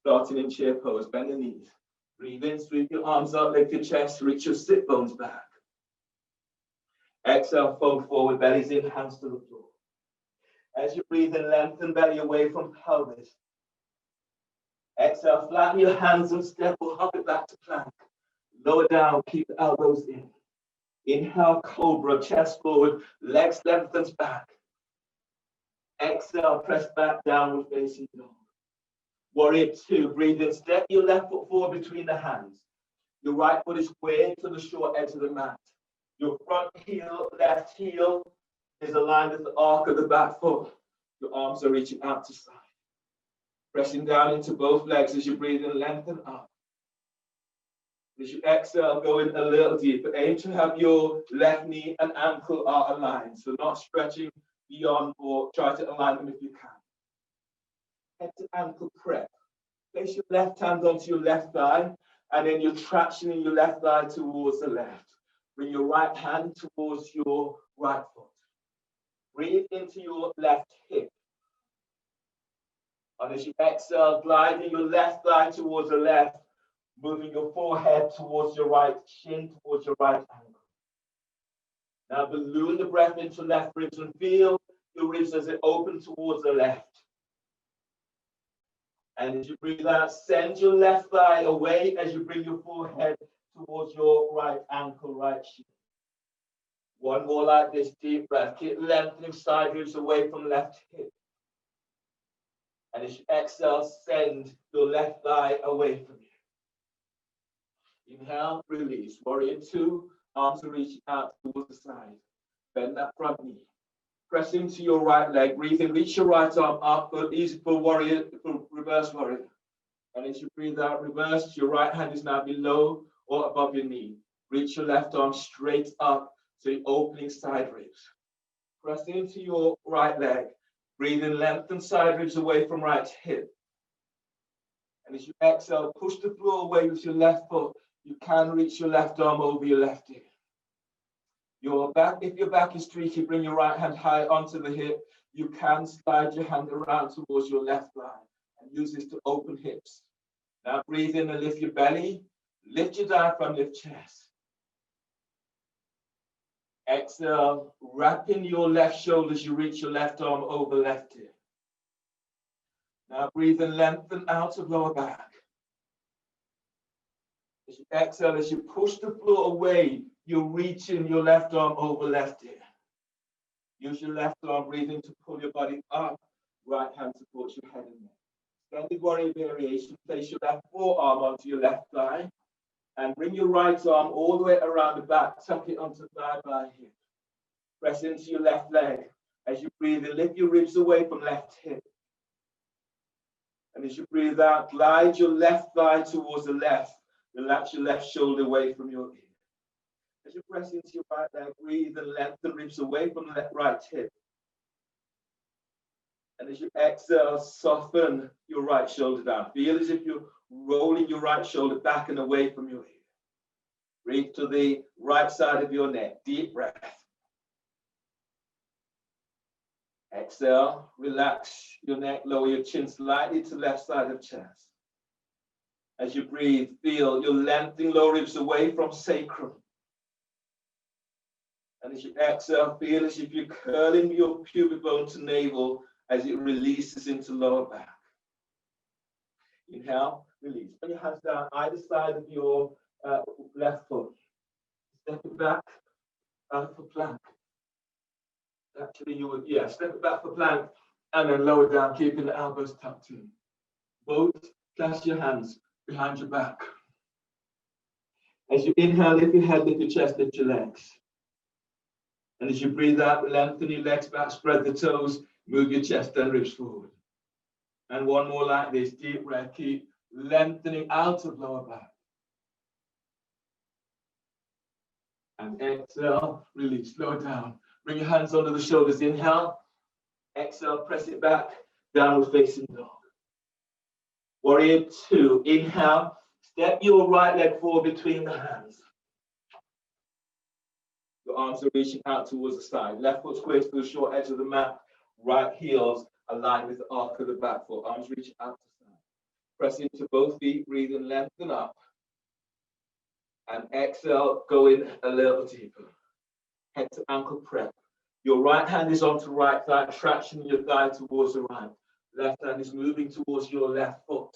Starting in chair pose, bend the knees. Breathe in, sweep your arms up, lift your chest, reach your sit bones back. Exhale, fold forward, bellies in, hands to the floor. As you breathe in, lengthen belly away from pelvis. Exhale, flatten your hands and step or hop it back to plank. Lower down, keep the elbows in. Inhale, cobra, chest forward, legs lengthens back. Exhale, press back, downward facing dog. Warrior 2, breathe in, step your left foot forward between the hands. Your right foot is way to the short edge of the mat. Your front heel, left heel is aligned with the arc of the back foot. Your arms are reaching out to side. Pressing down into both legs as you breathe in, lengthen up. As you exhale, go in a little deeper. Aim to have your left knee and ankle are aligned, so not stretching beyond, or try to align them if you can. Head to ankle prep. Place your left hand onto your left thigh, and then you're tractioning your left thigh towards the left. Bring your right hand towards your right foot. Breathe into your left hip. And as you exhale, gliding your left thigh towards the left, moving your forehead towards your right shin, towards your right ankle. Now balloon the breath into left ribs and feel your ribs as they open towards the left. And as you breathe out, send your left thigh away as you bring your forehead towards your right ankle, right shin. One more like this, deep breath. Keep lengthening side ribs away from left hip. And as you exhale, send your left thigh away from you. Inhale, release. Warrior 2, arms are reaching out towards the side. Bend that front knee. Press into your right leg. Breathe in, reach your right arm up. Go easy for warrior, for reverse warrior. And as you breathe out, reverse, your right hand is now below or above your knee. Reach your left arm straight up, so you're opening side ribs. Press into your right leg. Breathe in, lengthen side ribs away from right hip. And as you exhale, push the floor away with your left foot. You can reach your left arm over your left ear. Your back, if your back is streaky, bring your right hand high onto the hip. You can slide your hand around towards your left thigh and use this to open hips. Now breathe in and lift your belly, lift your diaphragm, lift chest. Exhale, wrapping your left shoulder as you reach your left arm over left hip. Now breathe and lengthen out of lower back. As you exhale, as you push the floor away, you're reaching your left arm over left hip. Use your left arm breathing to pull your body up. Right hand supports your head and neck. Extended warrior variation. Place your left forearm onto your left thigh and bring your right arm all the way around the back. Tuck it onto thigh by hip. Press into your left leg. As you breathe in, lift your ribs away from left hip. And as you breathe out, glide your left thigh towards the left. Relax your left shoulder away from your ear. As you press into your right leg, breathe and lengthen ribs away from the right hip. And as you exhale, soften your right shoulder down. Feel as if you're rolling your right shoulder back and away from your ear. Breathe to the right side of your neck. Deep breath. Exhale, relax your neck, lower your chin slightly to left side of chest. As you breathe, feel your lengthening lower ribs away from sacrum. And as you exhale, feel as if you're curling your pubic bone to navel as it releases into lower back. Inhale, release. Put your hands down either side of your left foot. Step it back for plank. Actually, you would, step it back for plank and then lower down, keeping the elbows tucked in. Both clasp your hands behind your back. As you inhale, lift your head, lift your chest, lift your legs. And as you breathe out, lengthen your legs back, spread the toes, move your chest and ribs forward. And one more like this, deep breath, keep lengthening out of lower back. And exhale, release, lower down. Bring your hands under the shoulders, inhale. Exhale, press it back, downward facing dog. Warrior 2, inhale. Step your right leg forward between the hands. Your arms are reaching out towards the side. Left foot squares to the short edge of the mat. Right heels aligned with the arc of the back foot. Arms reaching out to the side. Press into both feet, breathe and lengthen up. And exhale, go in a little deeper. Head to ankle prep. Your right hand is onto right thigh, traction your thigh towards the right. Left hand is moving towards your left foot.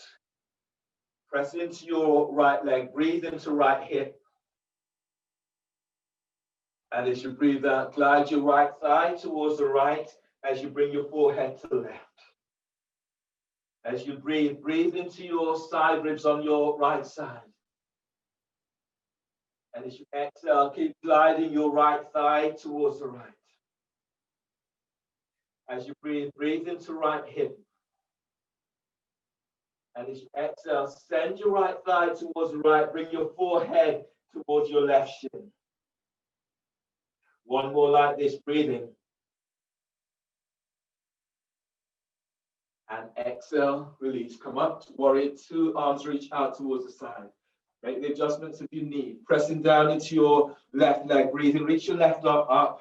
Press into your right leg, breathe into right hip. And as you breathe out, glide your right thigh towards the right as you bring your forehead to the left. As you breathe, breathe into your side ribs on your right side. And as you exhale, keep gliding your right thigh towards the right. As you breathe, breathe into right hip. And as you exhale, send your right thigh towards the right, bring your forehead towards your left shin. One more like this, breathing. And exhale, release. Come up to warrior 2, arms reach out towards the side. Make the adjustments if you need. Pressing down into your left leg, breathing, reach your left arm up.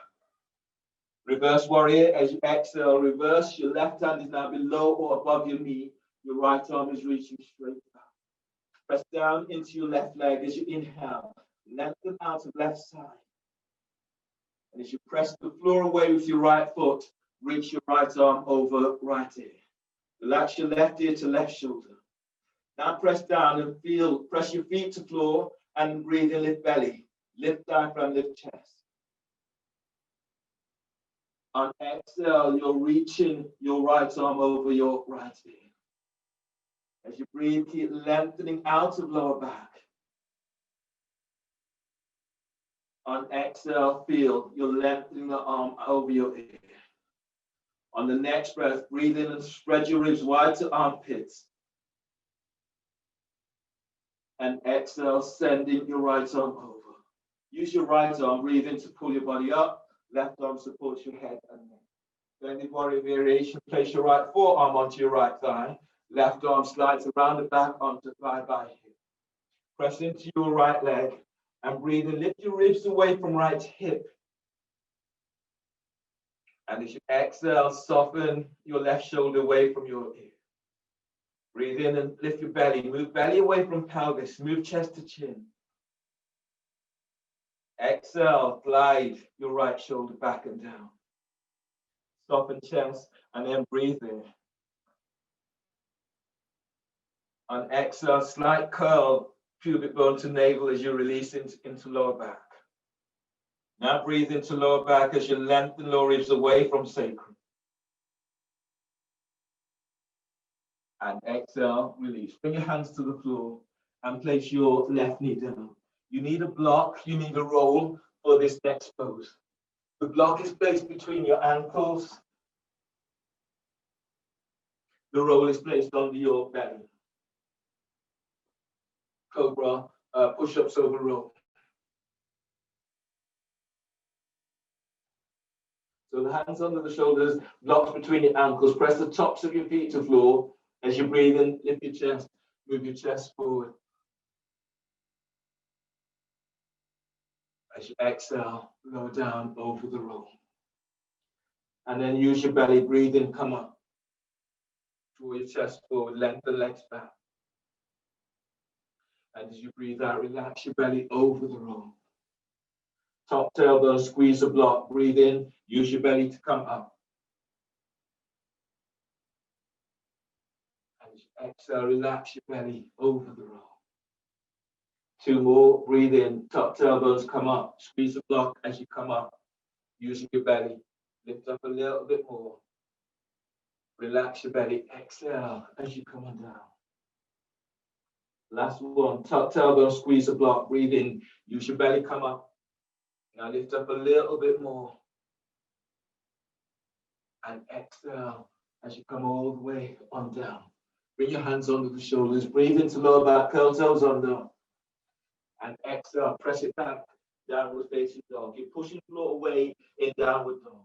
Reverse warrior, as you exhale, reverse. Your left hand is now below or above your knee. Your right arm is reaching straight up. Press down into your left leg as you inhale. Lengthen out of left side. And as you press the floor away with your right foot, reach your right arm over right ear. Relax your left ear to left shoulder. Now press down and feel, press your feet to floor and breathe and lift belly. Lift diaphragm, lift chest. On exhale, you're reaching your right arm over your right ear. As you breathe, keep lengthening out of lower back. On exhale, feel you're lengthening the arm over your ear. On the next breath, breathe in and spread your ribs wide to armpits. And exhale, sending your right arm over. Use your right arm, breathe in to pull your body up. Left arm supports your head and neck. Extended warrior variation, place your right forearm onto your right thigh. Left arm slides around the back onto thigh by hip. Press into your right leg and breathe and lift your ribs away from right hip. And as you exhale, soften your left shoulder away from your ear. Breathe in and lift your belly. Move belly away from pelvis. Move chest to chin. Exhale, glide your right shoulder back and down. Soften chest and then breathe in. On exhale, slight curl, pubic bone to navel as you release into lower back. Now breathe into lower back as you lengthen lower ribs away from sacrum. And exhale, release. Bring your hands to the floor and place your left knee down. You need a block, you need a roll for this next pose. The block is placed between your ankles. The roll is placed under your belly. Cobra, push-ups over roll. So the hands under the shoulders, blocks between your ankles. Press the tops of your feet to floor. As you breathe in, lift your chest, move your chest forward. As you exhale, lower down over the roll. And then use your belly, breathe in, come up. Draw your chest forward, lengthen legs back. And as you breathe out, relax your belly over the roll. Top tailbone, squeeze the block, breathe in, use your belly to come up. And as you exhale, relax your belly over the roll. 2 more, breathe in, top tailbones come up, squeeze the block as you come up, using your belly. Lift up a little bit more. Relax your belly, exhale as you come on down. Last one, top tailbone, squeeze the block, breathe in, use your belly, come up. Now lift up a little bit more. And exhale as you come all the way on down. Bring your hands under the shoulders, breathe into lower back, curl toes under. And exhale, press it back, downward facing dog. You're pushing the floor away in downward dog.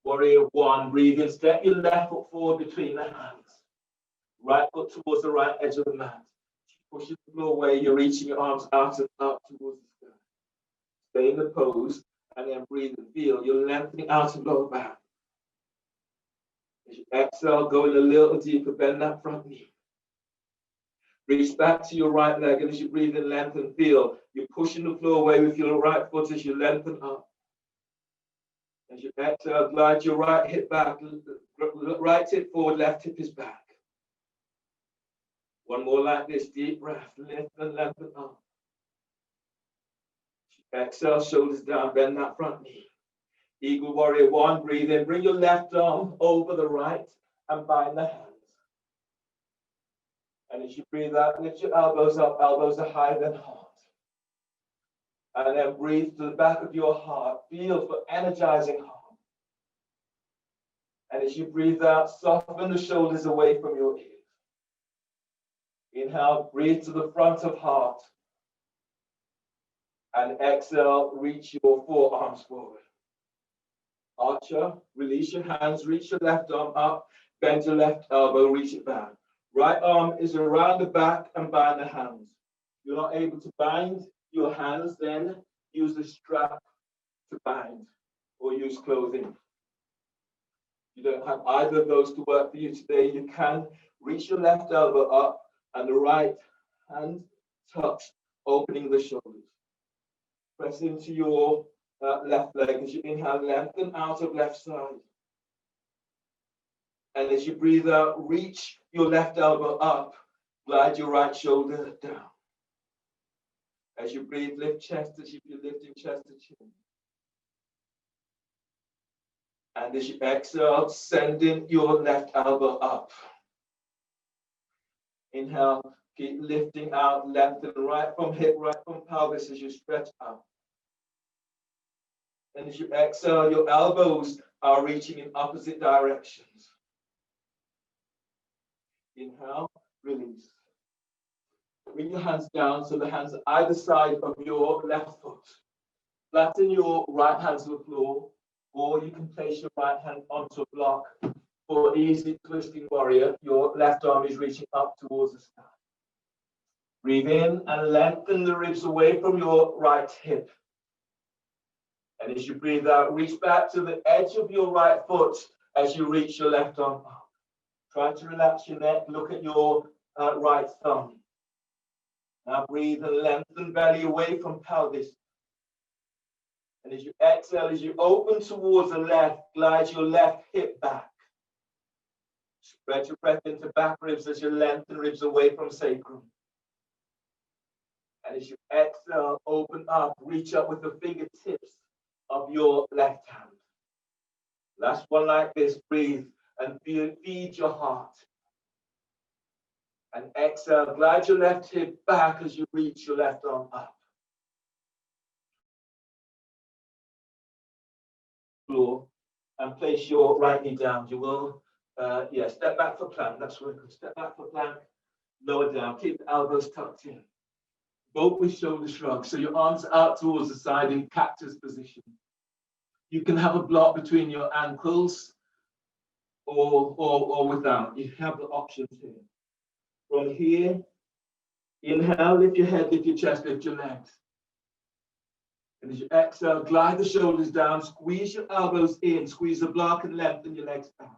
Warrior 1, breathe in, step your left foot forward between the hands. Right foot towards the right edge of the mat. Pushing the floor away, you're reaching your arms out and up towards the sky. Stay in the pose, and then breathe and feel. You're lengthening out and lower back. As you exhale, going a little deeper, bend that front knee. Reach back to your right leg, and as you breathe in, lengthen, feel. You're pushing the floor away with your right foot as you lengthen up. As you exhale, glide your right hip back, right hip forward, left hip is back. One more like this, deep breath, lift and lengthen up. Exhale, shoulders down, bend that front knee. Eagle Warrior 1, breathe in, bring your left arm over the right and bind the hands. And as you breathe out, lift your elbows up, elbows are higher than heart. And then breathe to the back of your heart, feel for energizing heart. And as you breathe out, soften the shoulders away from your ears. Inhale, breathe to the front of heart. And exhale, reach your forearms forward. Archer, release your hands, reach your left arm up, bend your left elbow, reach it back. Right arm is around the back and bind the hands. You're not able to bind your hands, then use the strap to bind or use clothing. You don't have either of those to work for you today. You can reach your left elbow up and the right hand touch, opening the shoulders. Press into your left leg as you inhale, lengthen out of left side. And as you breathe out, reach your left elbow up, glide your right shoulder down. As you breathe, lift chest as if you're lifting chest to chin. And as you exhale, sending your left elbow up. Inhale, keep lifting out, lengthen right from hip, right from pelvis as you stretch out. And as you exhale, your elbows are reaching in opposite directions. Inhale, release. Bring your hands down so the hands are either side of your left foot. Flatten your right hand to the floor, or you can place your right hand onto a block. For easy twisting warrior, your left arm is reaching up towards the sky. Breathe in and lengthen the ribs away from your right hip. And as you breathe out, reach back to the edge of your right foot as you reach your left arm up. Try to relax your neck. Look at your right thumb. Now breathe and lengthen belly away from pelvis. And as you exhale, as you open towards the left, glide your left hip back. Spread your breath into back ribs as you lengthen ribs away from sacrum. And as you exhale, open up, reach up with the fingertips of your left hand. Last one like this, breathe and feed your heart. And exhale, glide your left hip back as you reach your left arm up. Floor and place your right knee down. You will, step back for plank. That's where it goes. Step back for plank, lower down. Keep the elbows tucked in. Both with shoulder shrugs. So your arms out towards the side in cactus position. You can have a block between your ankles or without. You have the options here. From here, inhale, lift your head, lift your chest, lift your legs. And as you exhale, glide the shoulders down, squeeze your elbows in, squeeze the block and lengthen your legs back.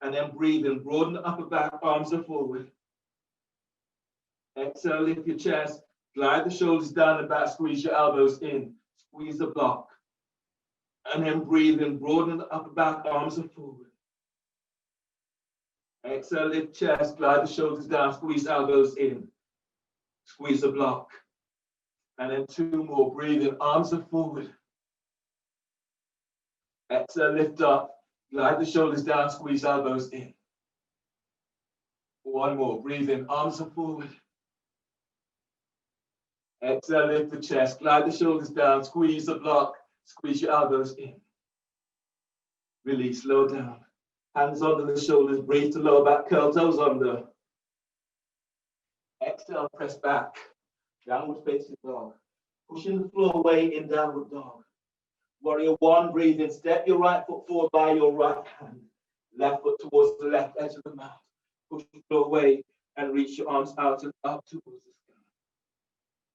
And then breathe in, broaden the upper back, arms are forward. Exhale, lift your chest, glide the shoulders down and back, squeeze your elbows in, squeeze the block. And then breathe in, broaden the upper back, arms are forward. Exhale, lift chest, glide the shoulders down, squeeze elbows in, squeeze the block. And then two more, breathe in, arms are forward. Exhale, lift up, glide the shoulders down, squeeze elbows in. One more, breathe in, arms are forward. Exhale, lift the chest, glide the shoulders down, squeeze the block, squeeze your elbows in. Release, slow down. Hands under the shoulders, breathe to lower back, curl toes under. Exhale, press back. Downward facing dog. Pushing the floor away in downward dog. Warrior one, breathe in. Step your right foot forward by your right hand. Left foot towards the left edge of the mat. Push the floor away and reach your arms out and up towards the sky.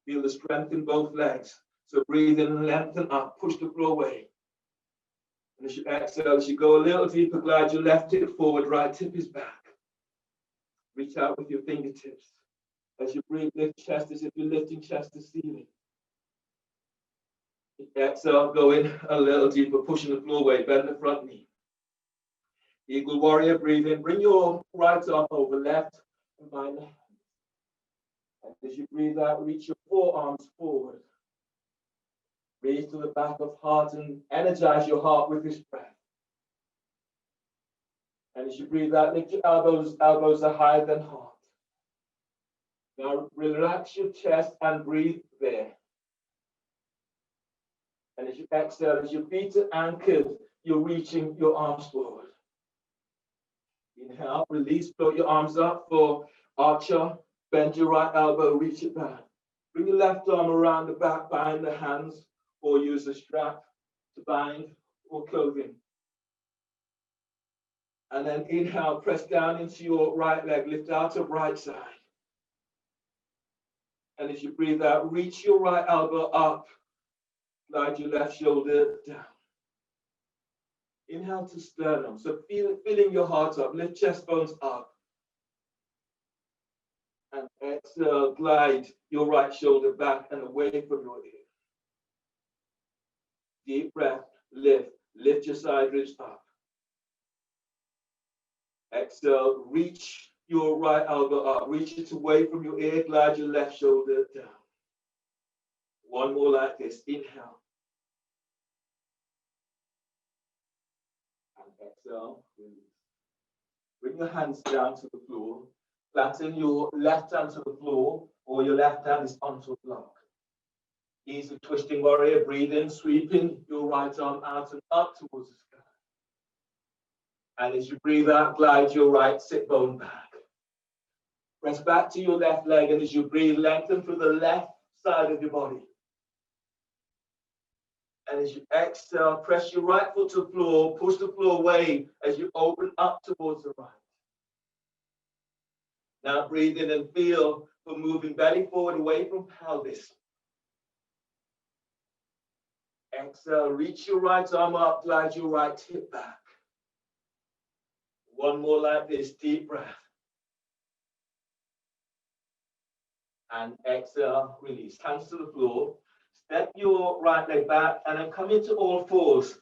Feel the strength in both legs. So breathe in and lengthen up. Push the floor away. And as you exhale, as you go a little deeper, glide your left hip forward, right hip is back. Reach out with your fingertips. As you breathe, lift chest as if you're lifting chest to ceiling. Exhale, go in a little deeper, pushing the floor away, bend the front knee. Eagle warrior, breathe in, bring your right arm over left and bind the hands. And as you breathe out, reach your forearms forward. Breathe to the back of heart and energize your heart with this breath. And as you breathe out, lift your elbows, elbows are higher than heart. Now relax your chest and breathe there. And as you exhale, as your feet are anchored, you're reaching your arms forward. Inhale, release, float your arms up for archer. Bend your right elbow, reach it back. Bring your left arm around the back, bind the hands, or use a strap to bind or clothing. And then inhale, press down into your right leg, lift out of right side. And as you breathe out, reach your right elbow up, glide your left shoulder down. Inhale to sternum, so filling your heart up, lift chest bones up. And exhale, glide your right shoulder back and away from your ear. Deep breath, lift your side ribs up. Exhale, reach your right elbow up, reach it away from your ear, glide your left shoulder down. One more like this, inhale. And exhale, release. Bring your hands down to the floor, flatten your left hand to the floor, or your left hand is onto a block. Easy twisting warrior, breathe in, sweeping your right arm out and up towards the sky. And as you breathe out, glide your right sit bone back. Press back to your left leg, and as you breathe, lengthen through the left side of your body. And as you exhale, press your right foot to the floor, push the floor away as you open up towards the right. Now breathe in and feel for moving belly forward away from pelvis. exhale, reach your right arm up, glide your right hip back. One more like this, deep breath. And exhale, release. Hands to the floor. Step your right leg back and then come into all fours.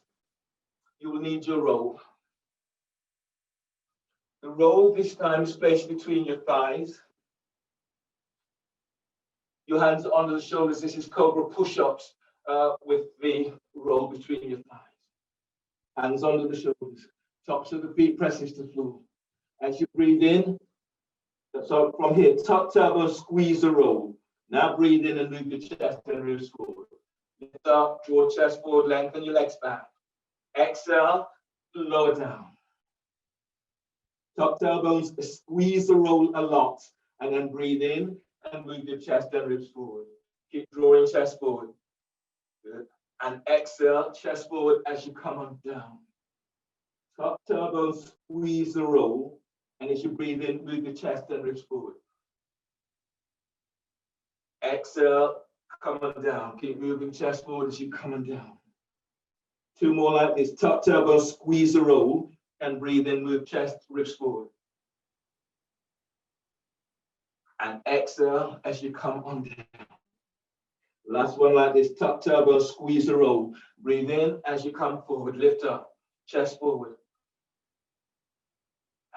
You will need your roll. The roll this time is placed between your thighs. Your hands are under the shoulders. This is cobra push-ups with the roll between your thighs. Hands under the shoulders. Tops of the feet presses to the floor. As you breathe in, so from here, tuck to elbow, squeeze the roll. Now breathe in and move your chest and ribs forward. Lift up, draw chest forward, lengthen your legs back. Exhale, lower down. Tuck to elbows, squeeze the roll a lot, and then breathe in and move your chest and ribs forward. Keep drawing chest forward. Good. And exhale, chest forward as you come on down. Tuck to elbows, squeeze the roll, and as you breathe in, move your chest and ribs forward. Exhale, come on down. Keep moving chest forward as you come on down. Two more like this. Tuck to elbows, squeeze the roll, and breathe in, move chest, ribs forward. And exhale as you come on down. Last one like this. Tuck to elbows, squeeze the roll. Breathe in as you come forward. Lift up, chest forward.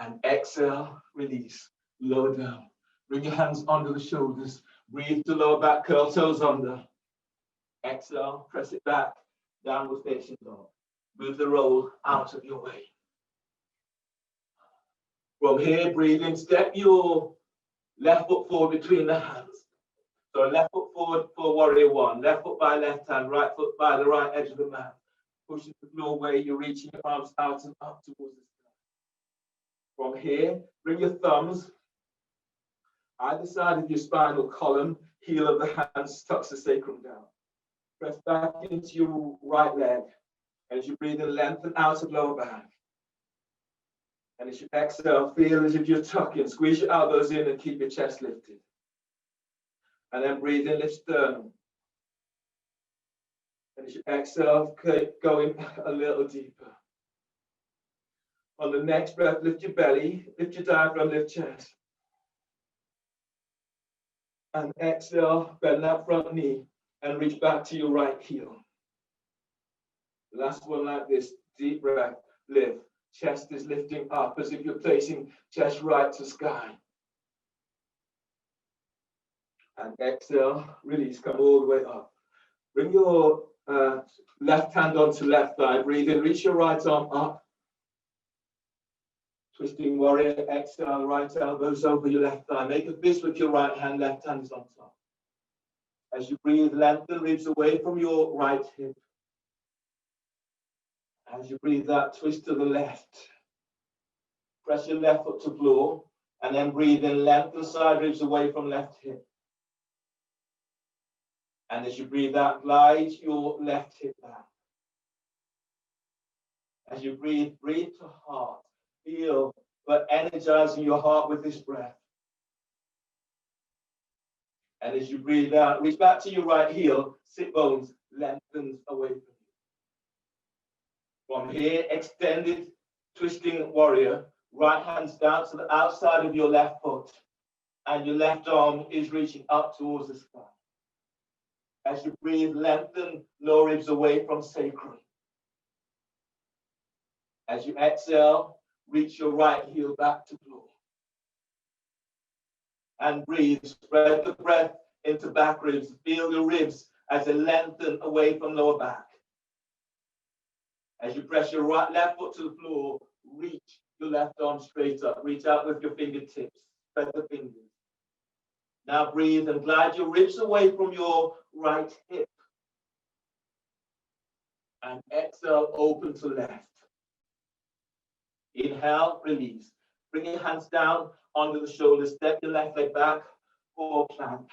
And exhale, release, lower down. Bring your hands under the shoulders. Breathe to lower back, curl toes under. Exhale, press it back, downward facing dog. Move the roll out of your way. From here, breathe in, step your left foot forward between the hands. So left foot forward for warrior one, left foot by left hand, right foot by the right edge of the mat. Pushing the floor where you're reaching your arms out and up towards the sky. From here, bring your thumbs either side of your spinal column, heel of the hands tucks the sacrum down. Press back into your right leg. As you breathe in, lengthen out of lower back. And as you exhale, feel as if you're tucking. Squeeze your elbows in and keep your chest lifted. And then breathe in, lift sternum. And as you exhale, keep going a little deeper. On the next breath, lift your belly, lift your diaphragm, lift chest. And exhale, bend that front knee and reach back to your right heel. Last one like this, deep breath, lift. Chest is lifting up as if you're placing chest right to sky. And exhale, release, come all the way up. Bring your left hand onto left thigh, breathe in, reach your right arm up. Twisting warrior, exhale, right elbows over your left thigh. Make a fist with your right hand, left hand is on top. As you breathe, lengthen ribs away from your right hip. As you breathe that, twist to the left. Press your left foot to floor, and then breathe in, lengthen side ribs away from left hip. And as you breathe out, glide your left hip back. As you breathe, breathe to heart. Feel, but energizing your heart with this breath. And as you breathe out, reach back to your right heel, sit bones lengthens away from you. From here, extended twisting warrior, right hands down to the outside of your left foot, and your left arm is reaching up towards the sky. As you breathe, lengthen lower ribs away from sacrum. As you exhale, reach your right heel back to floor. And breathe, spread the breath into back ribs. Feel your ribs as they lengthen away from lower back. As you press your left foot to the floor, reach your left arm straight up. Reach out with your fingertips. Spread the fingers. Now breathe and glide your ribs away from your right hip. And exhale, open to left. Inhale, release. Bring your hands down under the shoulders. Step your left leg back for plank.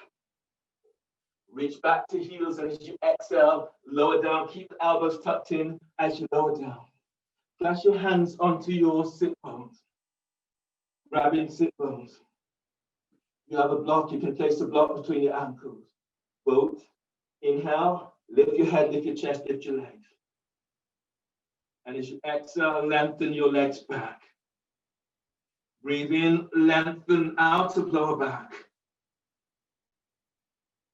Reach back to heels, and as you exhale, lower down. Keep the elbows tucked in as you lower down. Flash your hands onto your sit bones. Grabbing sit bones. You have a block, you can place a block between your ankles. Both. Inhale, Lift your head, lift your chest, lift your legs. And as you exhale, lengthen your legs back. Breathe in, lengthen out of lower back.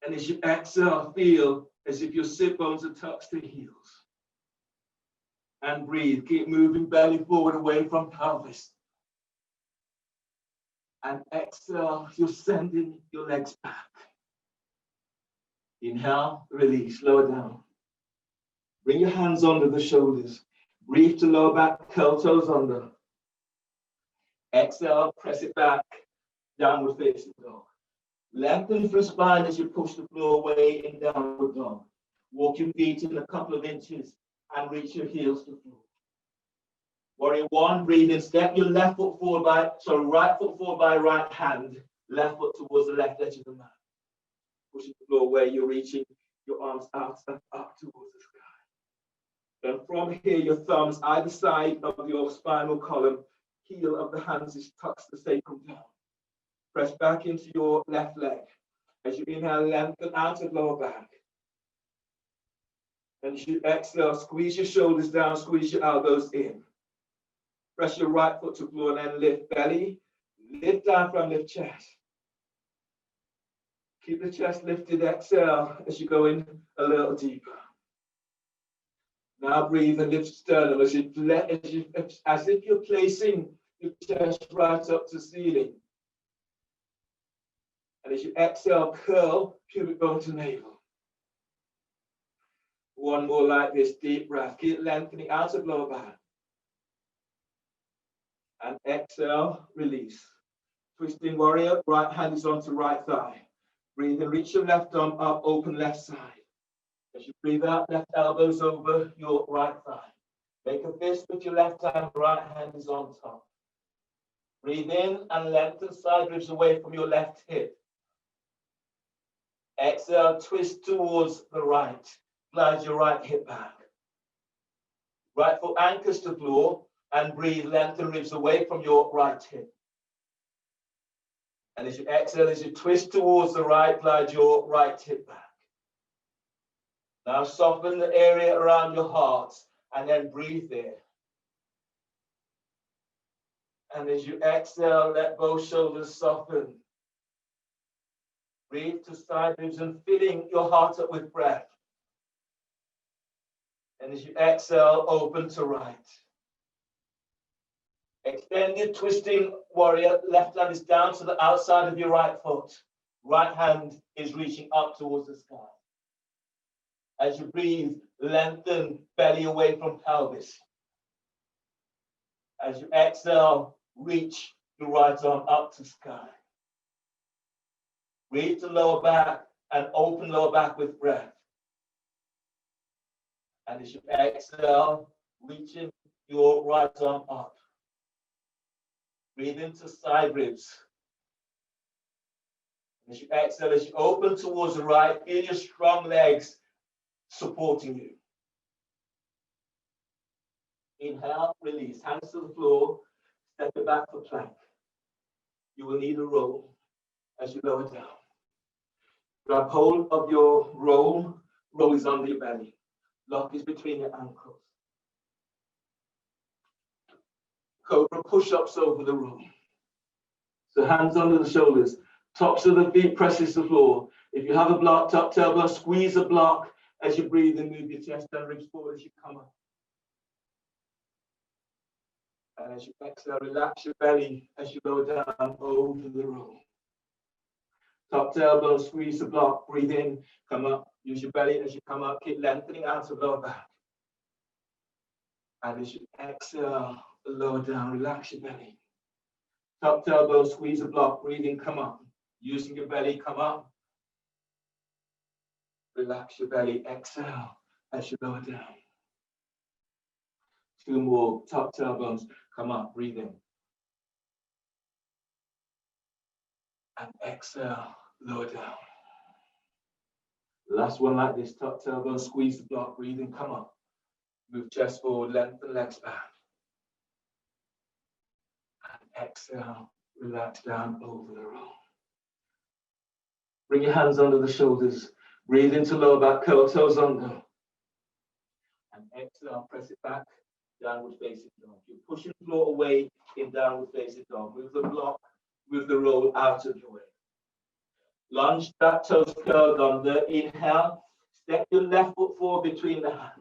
And as you exhale, feel as if your sit bones are touched to heels. And breathe, keep moving belly forward away from pelvis. And exhale, you're sending your legs back. Inhale, release, lower down. Bring your hands under the shoulders. Breathe to lower back, curl toes under. Exhale, press it back, downward facing dog. Lengthen through spine as you push the floor away in downward dog. Walk your feet in a couple of inches and reach your heels to the floor. Warrior one, breathe in, step your right foot forward by right hand, left foot towards the left edge of the mat. Pushing the floor where you're reaching your arms out and up towards the sky. And from here, your thumbs either side of your spinal column, heel of the hands is touched the sacrum down. Press back into your left leg. As you inhale, lengthen out of lower back. And as you exhale, squeeze your shoulders down, squeeze your elbows in. Press your right foot to floor and then lift belly, lift diaphragm, lift chest. Keep the chest lifted, exhale as you go in a little deeper. Now breathe and lift sternum as if you're placing your chest right up to ceiling. And as you exhale, curl pubic bone to navel. One more like this, deep breath. Keep lengthening out of lower back. And exhale, release. Twisting warrior, right hand is onto right thigh. Breathe and reach your left arm up, open left side. As you breathe out, left elbows over your right thigh. Make a fist with your left hand, right hand is on top. Breathe in and lengthen side ribs away from your left hip. Exhale, twist towards the right. Glide your right hip back. Right foot anchors to floor and breathe, lengthen ribs away from your right hip. And as you exhale, as you twist towards the right, glide your right hip back. Now soften the area around your heart and then breathe there. And as you exhale, let both shoulders soften. Breathe to side ribs and filling your heart up with breath. And as you exhale, open to right. Extended twisting warrior, left hand is down to the outside of your right foot. Right hand is reaching up towards the sky. As you breathe, lengthen belly away from pelvis. As you exhale, reach your right arm up to sky. Breathe to lower back and open lower back with breath. And as you exhale, reaching your right arm up. Breathe into side ribs. As you exhale, as you open towards the right, feel your strong legs supporting you. Inhale, release. Hands to the floor. Step it back for plank. You will need a roll as you lower down. Grab hold of your roll. Roll is under your belly. Lock is between your ankles. Cobra push-ups over the roll. So hands under the shoulders. Tops of the feet presses the floor. If you have a block, top elbow, squeeze a block as you breathe and move your chest and ribs forward as you come up. And as you exhale, relax your belly as you lower down over the roll. Top to elbow, squeeze the block, breathe in, come up. Use your belly as you come up, keep lengthening out of lower back. And as you exhale, lower down, relax your belly. Top to elbow, squeeze the block, breathe in, come up. Using your belly, come up. Relax your belly, exhale as you lower down. Two more, top tailbones, come up, breathe in. And exhale, lower down. Last one like this, top tailbone, squeeze the block, breathe in, come up. Move chest forward, lengthen legs back. And exhale, relax down over the roll. Bring your hands under the shoulders. Breathe into lower back, curl toes under. And exhale, press it back, downward facing dog. You're pushing the floor away in downward facing dog. Move the block, move the roll out of your way. Lunge, that toes curled under. Inhale, step your left foot forward between the hands.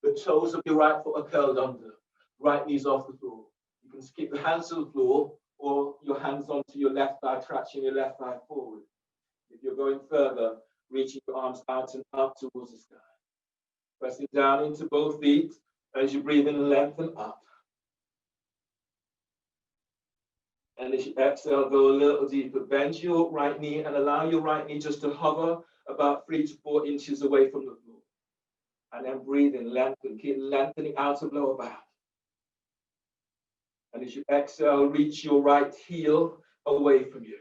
The toes of your right foot are curled under. Right knee's off the floor. You can keep the hands to the floor or your hands onto your left thigh, traction your left thigh forward. If you're going further, reaching your arms out and up towards the sky. Pressing down into both feet as you breathe in, lengthen up. And as you exhale, go a little deeper. Bend your right knee and allow your right knee just to hover about 3 to 4 inches away from the floor. And then breathe in, lengthen, keep lengthening out of lower back. And as you exhale, reach your right heel away from you.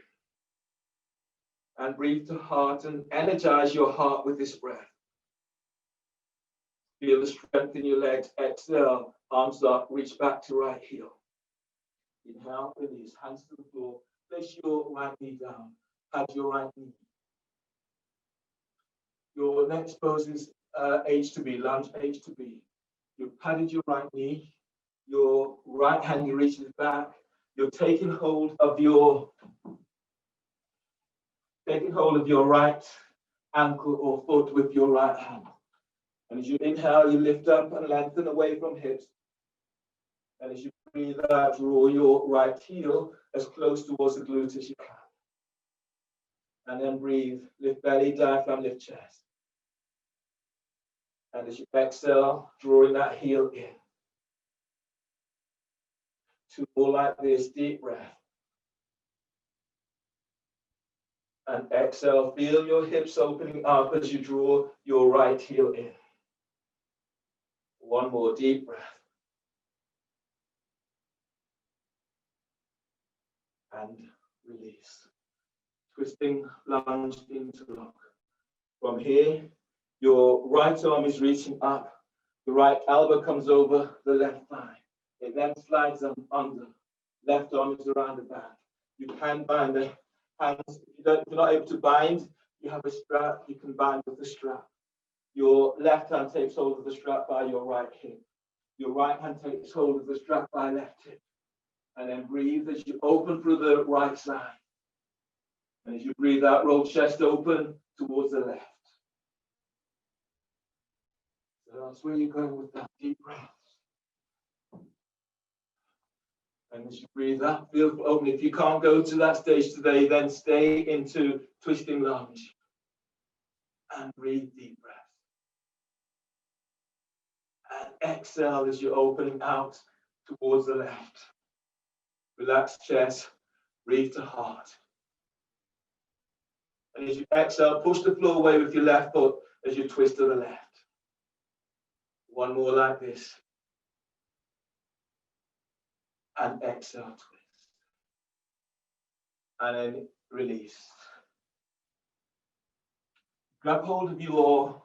And breathe to heart and energize your heart with this breath. Feel the strength in your legs. Exhale, arms up, reach back to right heel. Inhale, release, hands to the floor. Place your right knee down. Pad your right knee. Your next pose is H to B, lunge H to B. You've padded your right knee. Your right hand, you reach it back. You're taking hold of your right ankle or foot with your right hand. And as you inhale, you lift up and lengthen away from hips. And as you breathe out, draw your right heel as close towards the glute as you can. And then breathe, lift belly, diaphragm, lift chest. And as you exhale, drawing that heel in. 2 more like this, deep breath. And exhale, feel your hips opening up as you draw your right heel in. 1 more deep breath. And release. Twisting lunge into lock. From here, your right arm is reaching up. The right elbow comes over the left thigh. It then slides under. Left arm is around the back. You can bind the hands. If you're not able to bind, you have a strap. You can bind with the strap. Your left hand takes hold of the strap by your right hip. Your right hand takes hold of the strap by left hip. And then breathe as you open through the right side. And as you breathe out, roll chest open towards the left. So that's where you're going with that deep breath. And as you breathe out, feel open. If you can't go to that stage today, then stay into twisting lunge. And breathe deep breath. And exhale as you're opening out towards the left. Relax chest, breathe to heart. And as you exhale, push the floor away with your left foot as you twist to the left. 1 more like this. And exhale, twist. And then release. Grab hold of your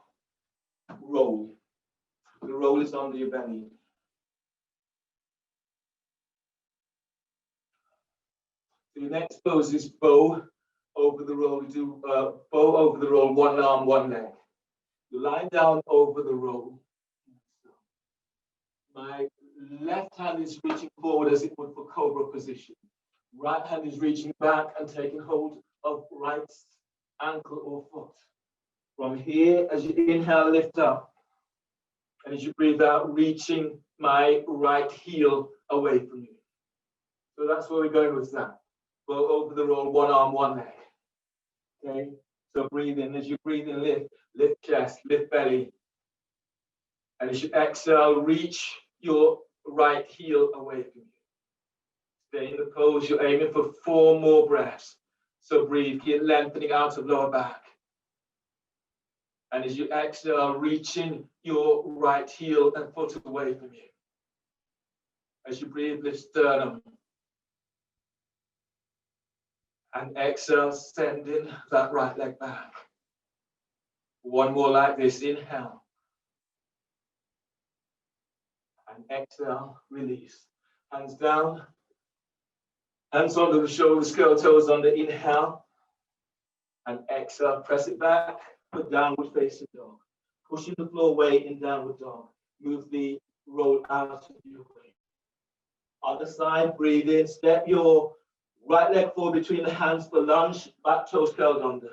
roll. The roll is under your belly. So your next pose is bow over the roll. You do bow over the roll, 1 arm, 1 leg. You lie down over the roll. My left hand is reaching forward as it would for cobra position. Right hand is reaching back and taking hold of right ankle or foot. From here, as you inhale, lift up. And as you breathe out, reaching my right heel away from you. So that's where we're going with that. Go over the roll, 1 arm, 1 leg. Okay? So breathe in. As you breathe in, lift chest, lift belly. And as you exhale, reach your right heel away from you. Stay in the pose. You're aiming for 4 more breaths. So breathe. Keep lengthening out of lower back. And as you exhale, reaching your right heel and foot away from you. As you breathe, lift sternum. And exhale, sending that right leg back. 1 more like this. Inhale. And exhale, release. Hands down. Hands under the shoulders, curl toes under. Inhale. And exhale, press it back. for downward facing dog. Pushing the floor away in downward dog. Move the roll out of your way. Other side, breathe in. Step your right leg forward between the hands for lunge. Back toes curled under.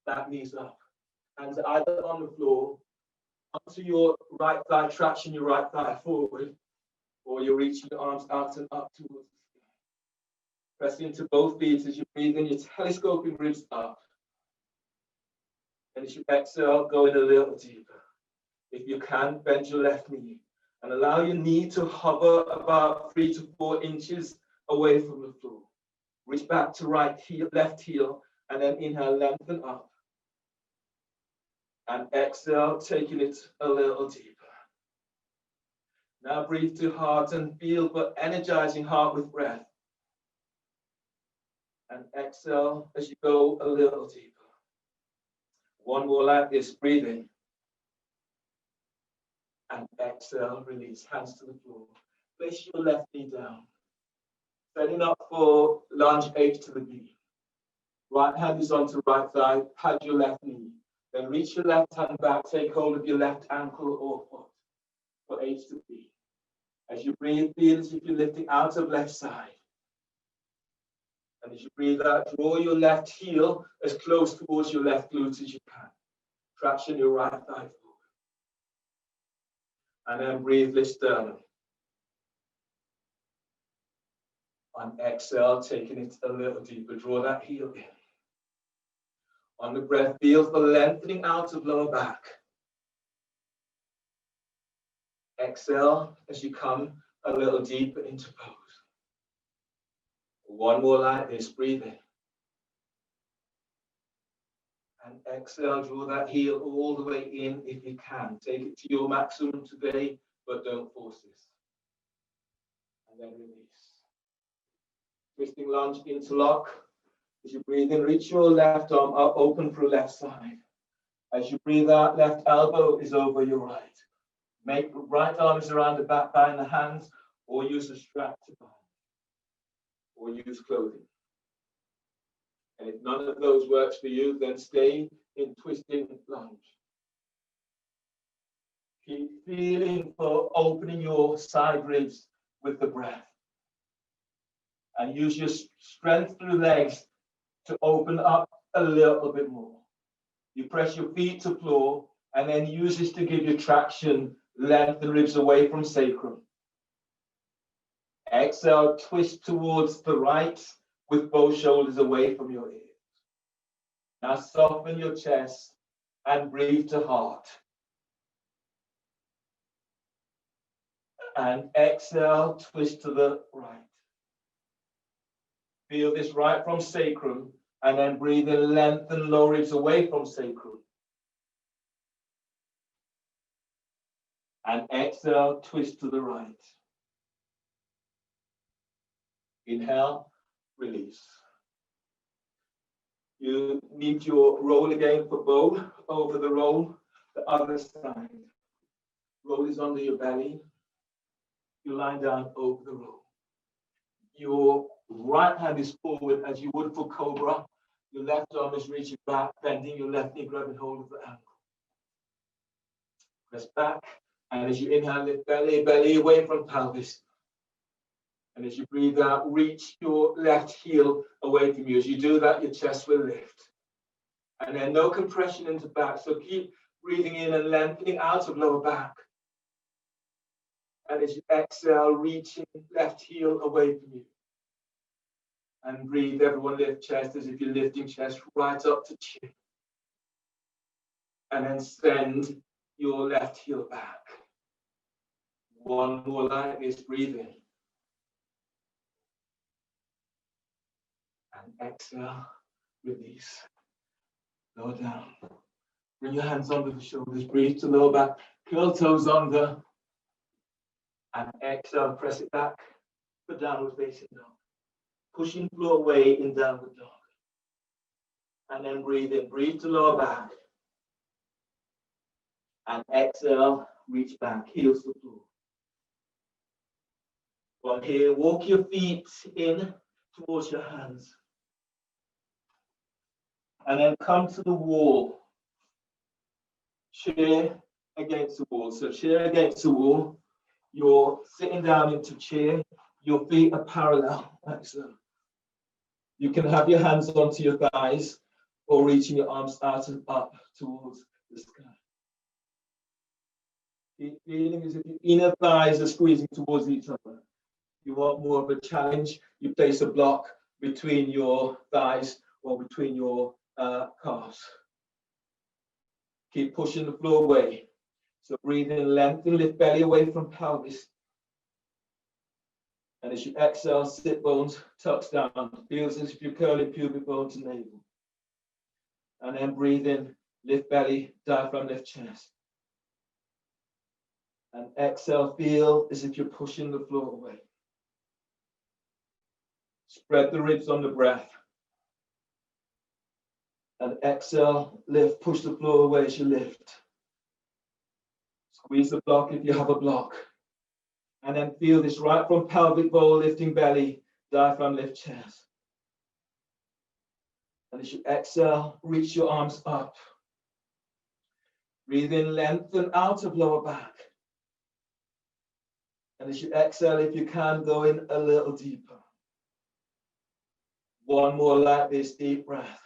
Back knees up. Hands either on the floor. Onto your right thigh, traction your right thigh forward. Or you're reaching your arms out and up towards the sky. Press into both feet as you breathe in, your telescoping ribs up. And as you exhale, go in a little deeper. If you can, bend your left knee and allow your knee to hover about 3 to 4 inches away from the floor. Reach back to right heel, left heel, and then inhale, lengthen up. And exhale, taking it a little deeper. Now breathe to heart and feel the energizing heart with breath. And exhale as you go a little deeper. One more like this, breathe in. And exhale, release, hands to the floor. Place your left knee down. Setting up for lunge H to the B. Right hand is onto right thigh, pad your left knee. Then reach your left hand back, take hold of your left ankle or foot for H to B. As you breathe, feel as if you're lifting out of left side. And as you breathe out, draw your left heel as close towards your left glute as you can. Traction your right thigh forward. And then breathe, lift sternum. On exhale, taking it a little deeper, draw that heel in. On the breath, feel the lengthening out of lower back. Exhale as you come a little deeper into pose. One more like this, breathe in. And exhale, draw that heel all the way in if you can. Take it to your maximum today, but don't force this. And then release. Twisting lunge, interlock. As you breathe in, reach your left arm up, open through left side. As you breathe out, left elbow is over your right. Make right arm is around the back behind the hands, or use a strap to bind, or use clothing. And if none of those works for you, then stay in twisting lunge. Keep feeling for opening your side ribs with the breath. And use your strength through legs to open up a little bit more. You press your feet to floor and then use this to give you traction, lengthen ribs away from sacrum. Exhale, twist towards the right with both shoulders away from your ears. Now soften your chest and breathe to heart. And exhale, twist to the right. Feel this right from sacrum, and then breathe in, lengthen lower ribs away from sacrum. And exhale, twist to the right. Inhale, release. You need your roll again for bow, over the roll, the other side. Roll is under your belly. You lie down over the roll. Your right hand is forward as you would for cobra. Your left arm is reaching back, bending your left knee, grabbing hold of the ankle. Press back, and as you inhale, lift belly away from pelvis. And as you breathe out, reach your left heel away from you. As you do that, your chest will lift. And then no compression into back. So keep breathing in and lengthening out of lower back. And as you exhale, reaching left heel away from you. And breathe, everyone lift chest as if you're lifting chest right up to chin. And then send your left heel back. One more like this, breathe in. And exhale, release. Lower down. Bring your hands under the shoulders, breathe to lower back. Curl toes under. And exhale, press it back for downward facing dog. Pushing floor away in downward dog. And then breathe in, breathe to lower back. And exhale, reach back, heels to floor. From here, walk your feet in towards your hands. And then come to the wall. chair against the wall. So chair against the wall, you're sitting down into chair, your feet are parallel, like so. You can have your hands onto your thighs or reaching your arms out and up towards the sky. Keep feeling as if your inner thighs are squeezing towards each other. You want more of a challenge, you place a block between your thighs or between your calves. Keep pushing the floor away. So breathe in, lengthen, lift belly away from pelvis. And as you exhale, sit bones tucks down. Feels as if you're curling pubic bone to navel. And then breathe in, lift belly, diaphragm, lift chest. And exhale, feel as if you're pushing the floor away. Spread the ribs on the breath. And exhale, lift, push the floor away as you lift. Squeeze the block if you have a block. And then feel this right from pelvic bowl, lifting belly, diaphragm, lift chest. And as you exhale, reach your arms up. Breathe in, lengthen out of lower back. And as you exhale, if you can, go in a little deeper. One more like this, deep breath.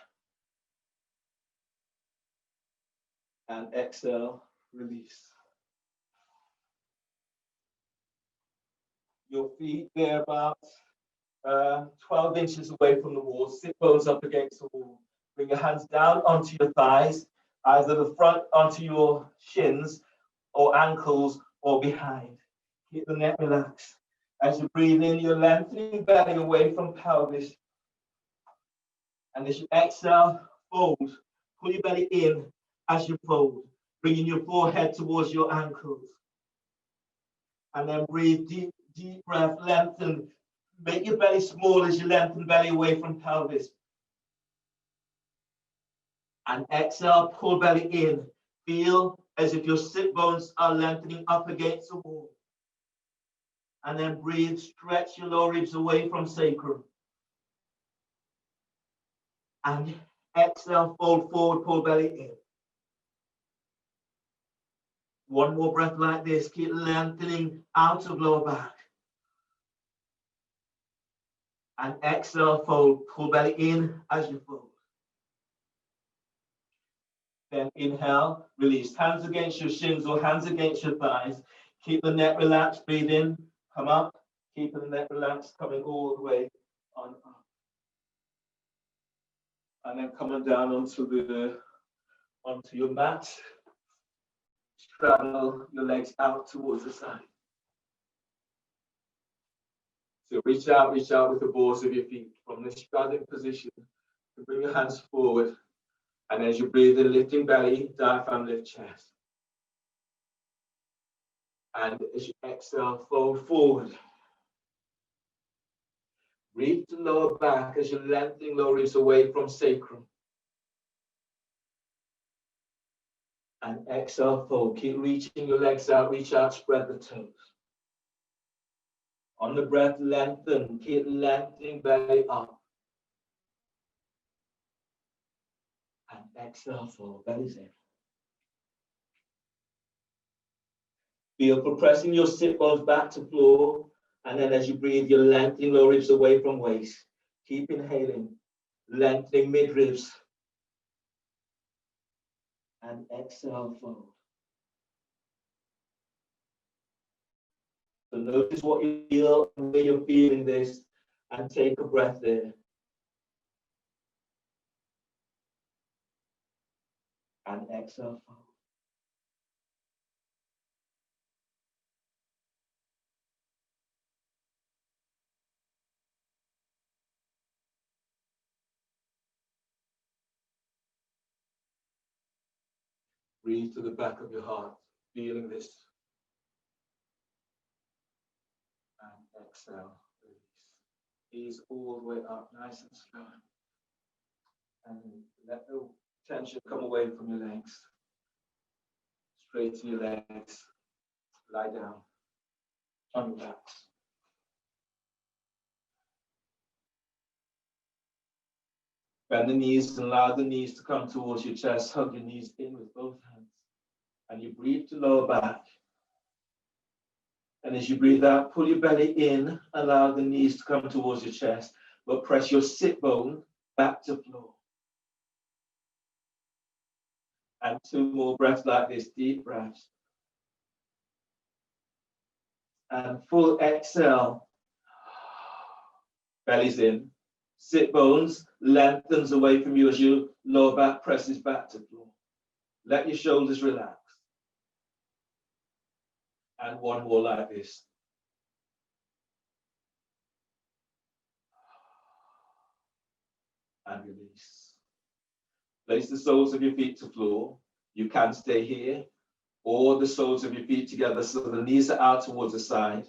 And exhale, release. Your feet, they're about 12 inches away from the wall. Sit bones up against the wall. Bring your hands down onto your thighs, either the front onto your shins or ankles or behind. Keep the neck relaxed. As you breathe in, you're lengthening belly away from pelvis. And as you exhale, fold. Pull your belly in as you fold, bringing your forehead towards your ankles. And then breathe deep, deep breath, lengthen. Make your belly small as you lengthen belly away from pelvis. And exhale, pull belly in. Feel as if your sit bones are lengthening up against the wall. And then breathe, stretch your lower ribs away from sacrum. And exhale, fold forward, pull belly in. One more breath like this. Keep lengthening out of lower back. And exhale, fold, pull belly in as you fold. Then inhale, release. Hands against your shins or hands against your thighs. Keep the neck relaxed, breathe in, come up. Keep the neck relaxed, coming all the way on up. And then coming down onto your mat. Straddle your legs out towards the side. So reach out with the balls of your feet from this straddling position. You bring your hands forward. And as you breathe in, lifting belly, diaphragm, lift chest. And as you exhale, fold forward. Reach the lower back as you're lengthening lower ribs away from sacrum. And exhale, fold. Keep reaching your legs out, reach out, spread the toes. On the breath, lengthen. Keep lengthening belly up. And exhale, fold. Belly's in. Feel for pressing your sit bones back to floor. And then as you breathe, you're lengthening lower ribs away from waist. Keep inhaling. Lengthening mid-ribs. And exhale, fold. So notice what you feel and where you're feeling this. And take a breath there. And exhale, fold. Breathe to the back of your heart, feeling this. And exhale, release. Ease all the way up, nice and slow. And let the tension come away from your legs. Straighten your legs. Lie down on your backs. Bend the knees and allow the knees to come towards your chest. Hug your knees in with both hands. And you breathe to lower back. And as you breathe out, pull your belly in, allow the knees to come towards your chest, but press your sit bone back to floor. And 2 more breaths like this, deep breaths. And full exhale. Belly's in. Sit bones lengthens away from you as your lower back presses back to floor. Let your shoulders relax. And 1 more like this. And release. Place the soles of your feet to floor. You can stay here, or the soles of your feet together so the knees are out towards the side,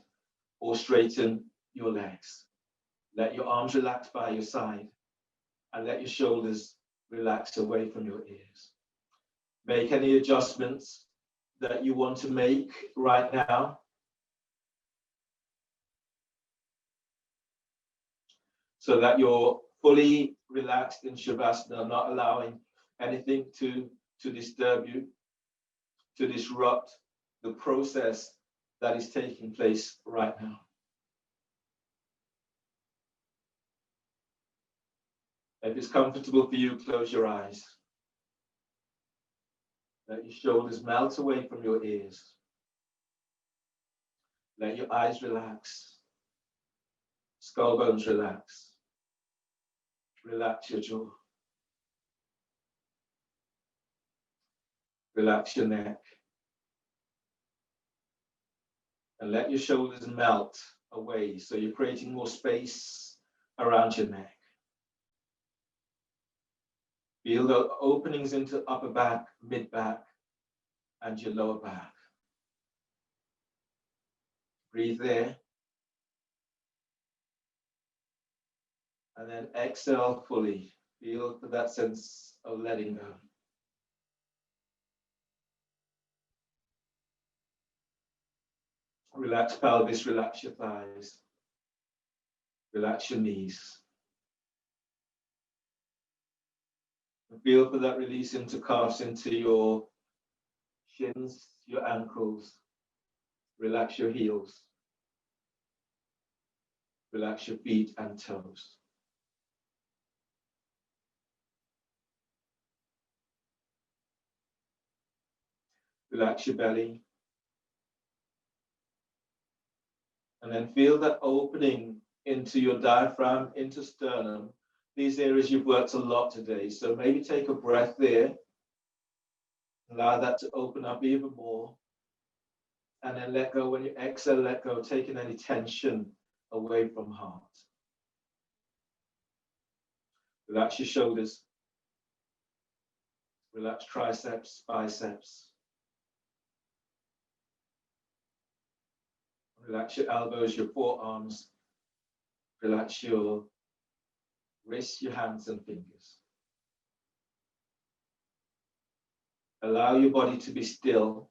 or straighten your legs. Let your arms relax by your side, and let your shoulders relax away from your ears. Make any adjustments that you want to make right now. So that you're fully relaxed in Shavasana, not allowing anything to disturb you, to disrupt the process that is taking place right now. If it's comfortable for you, close your eyes. Let your shoulders melt away from your ears. Let your eyes relax. Skull bones relax. Relax your jaw. Relax your neck. And let your shoulders melt away so you're creating more space around your neck. Feel the openings into upper back, mid back, and your lower back. Breathe there. And then exhale fully. Feel that sense of letting go. Relax pelvis, relax your thighs. Relax your knees. And feel for that release into calves, into your shins, your ankles. Relax your heels. Relax your feet and toes. Relax your belly. And then feel that opening into your diaphragm, into sternum. These areas you've worked a lot today. So maybe take a breath there. Allow that to open up even more. And then let go. When you exhale, let go, taking any tension away from heart. Relax your shoulders. Relax triceps, biceps. Relax your elbows, your forearms. Relax your wrists, your hands and fingers. Allow your body to be still.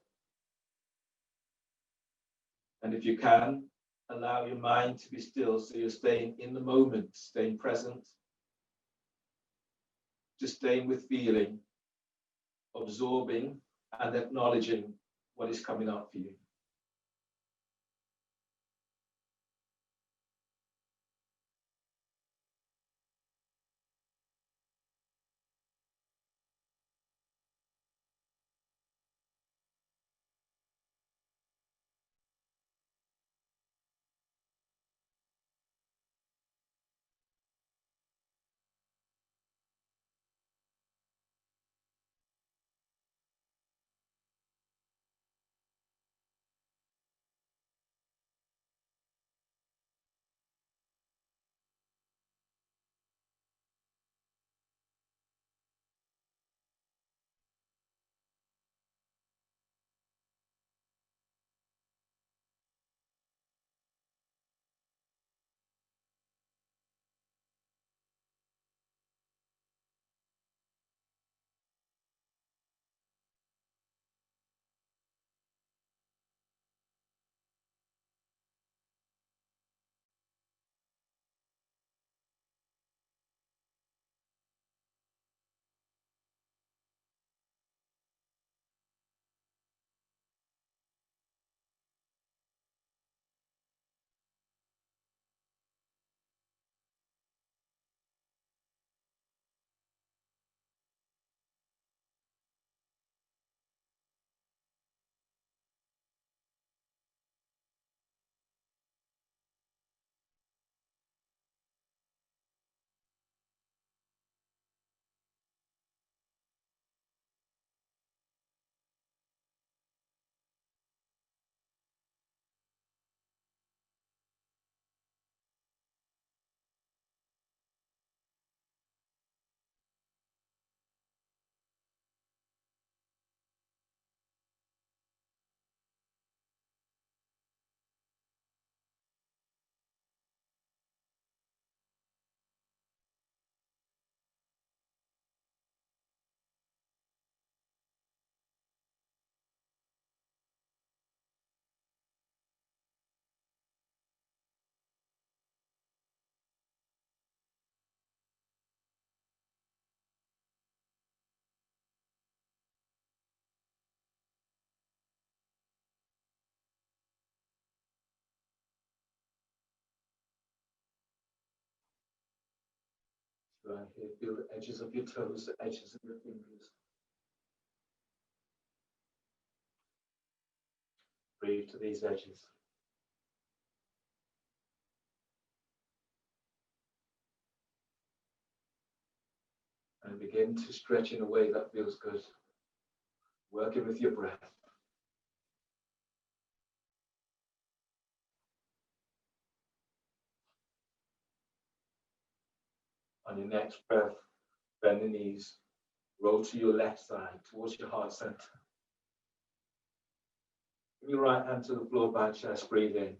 And if you can, allow your mind to be still so you're staying in the moment, staying present, just staying with feeling, absorbing and acknowledging what is coming up for you. Right here, feel the edges of your toes, the edges of your fingers. Breathe to these edges. And begin to stretch in a way that feels good. Working with your breath. On your next breath, bend the knees, roll to your left side towards your heart center. Bring your right hand to the floor by chest, breathe in.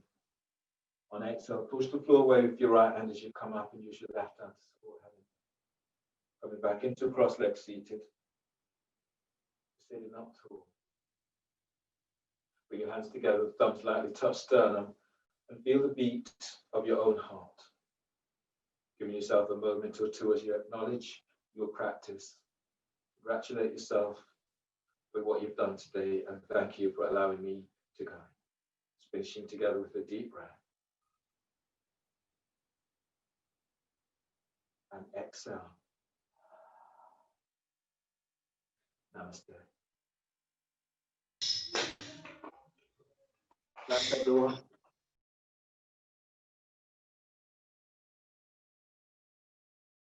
On exhale, push the floor away with your right hand as you come up and use your left hand to support heaven. Coming back into cross legs seated. Sitting up tall. Bring your hands together, thumbs lightly touch sternum, and feel the beat of your own heart. Giving yourself a moment or two as you acknowledge your practice. Congratulate yourself with what you've done today, and thank you for allowing me to guide. Finishing together with a deep breath. And exhale. Namaste. Thanks, everyone.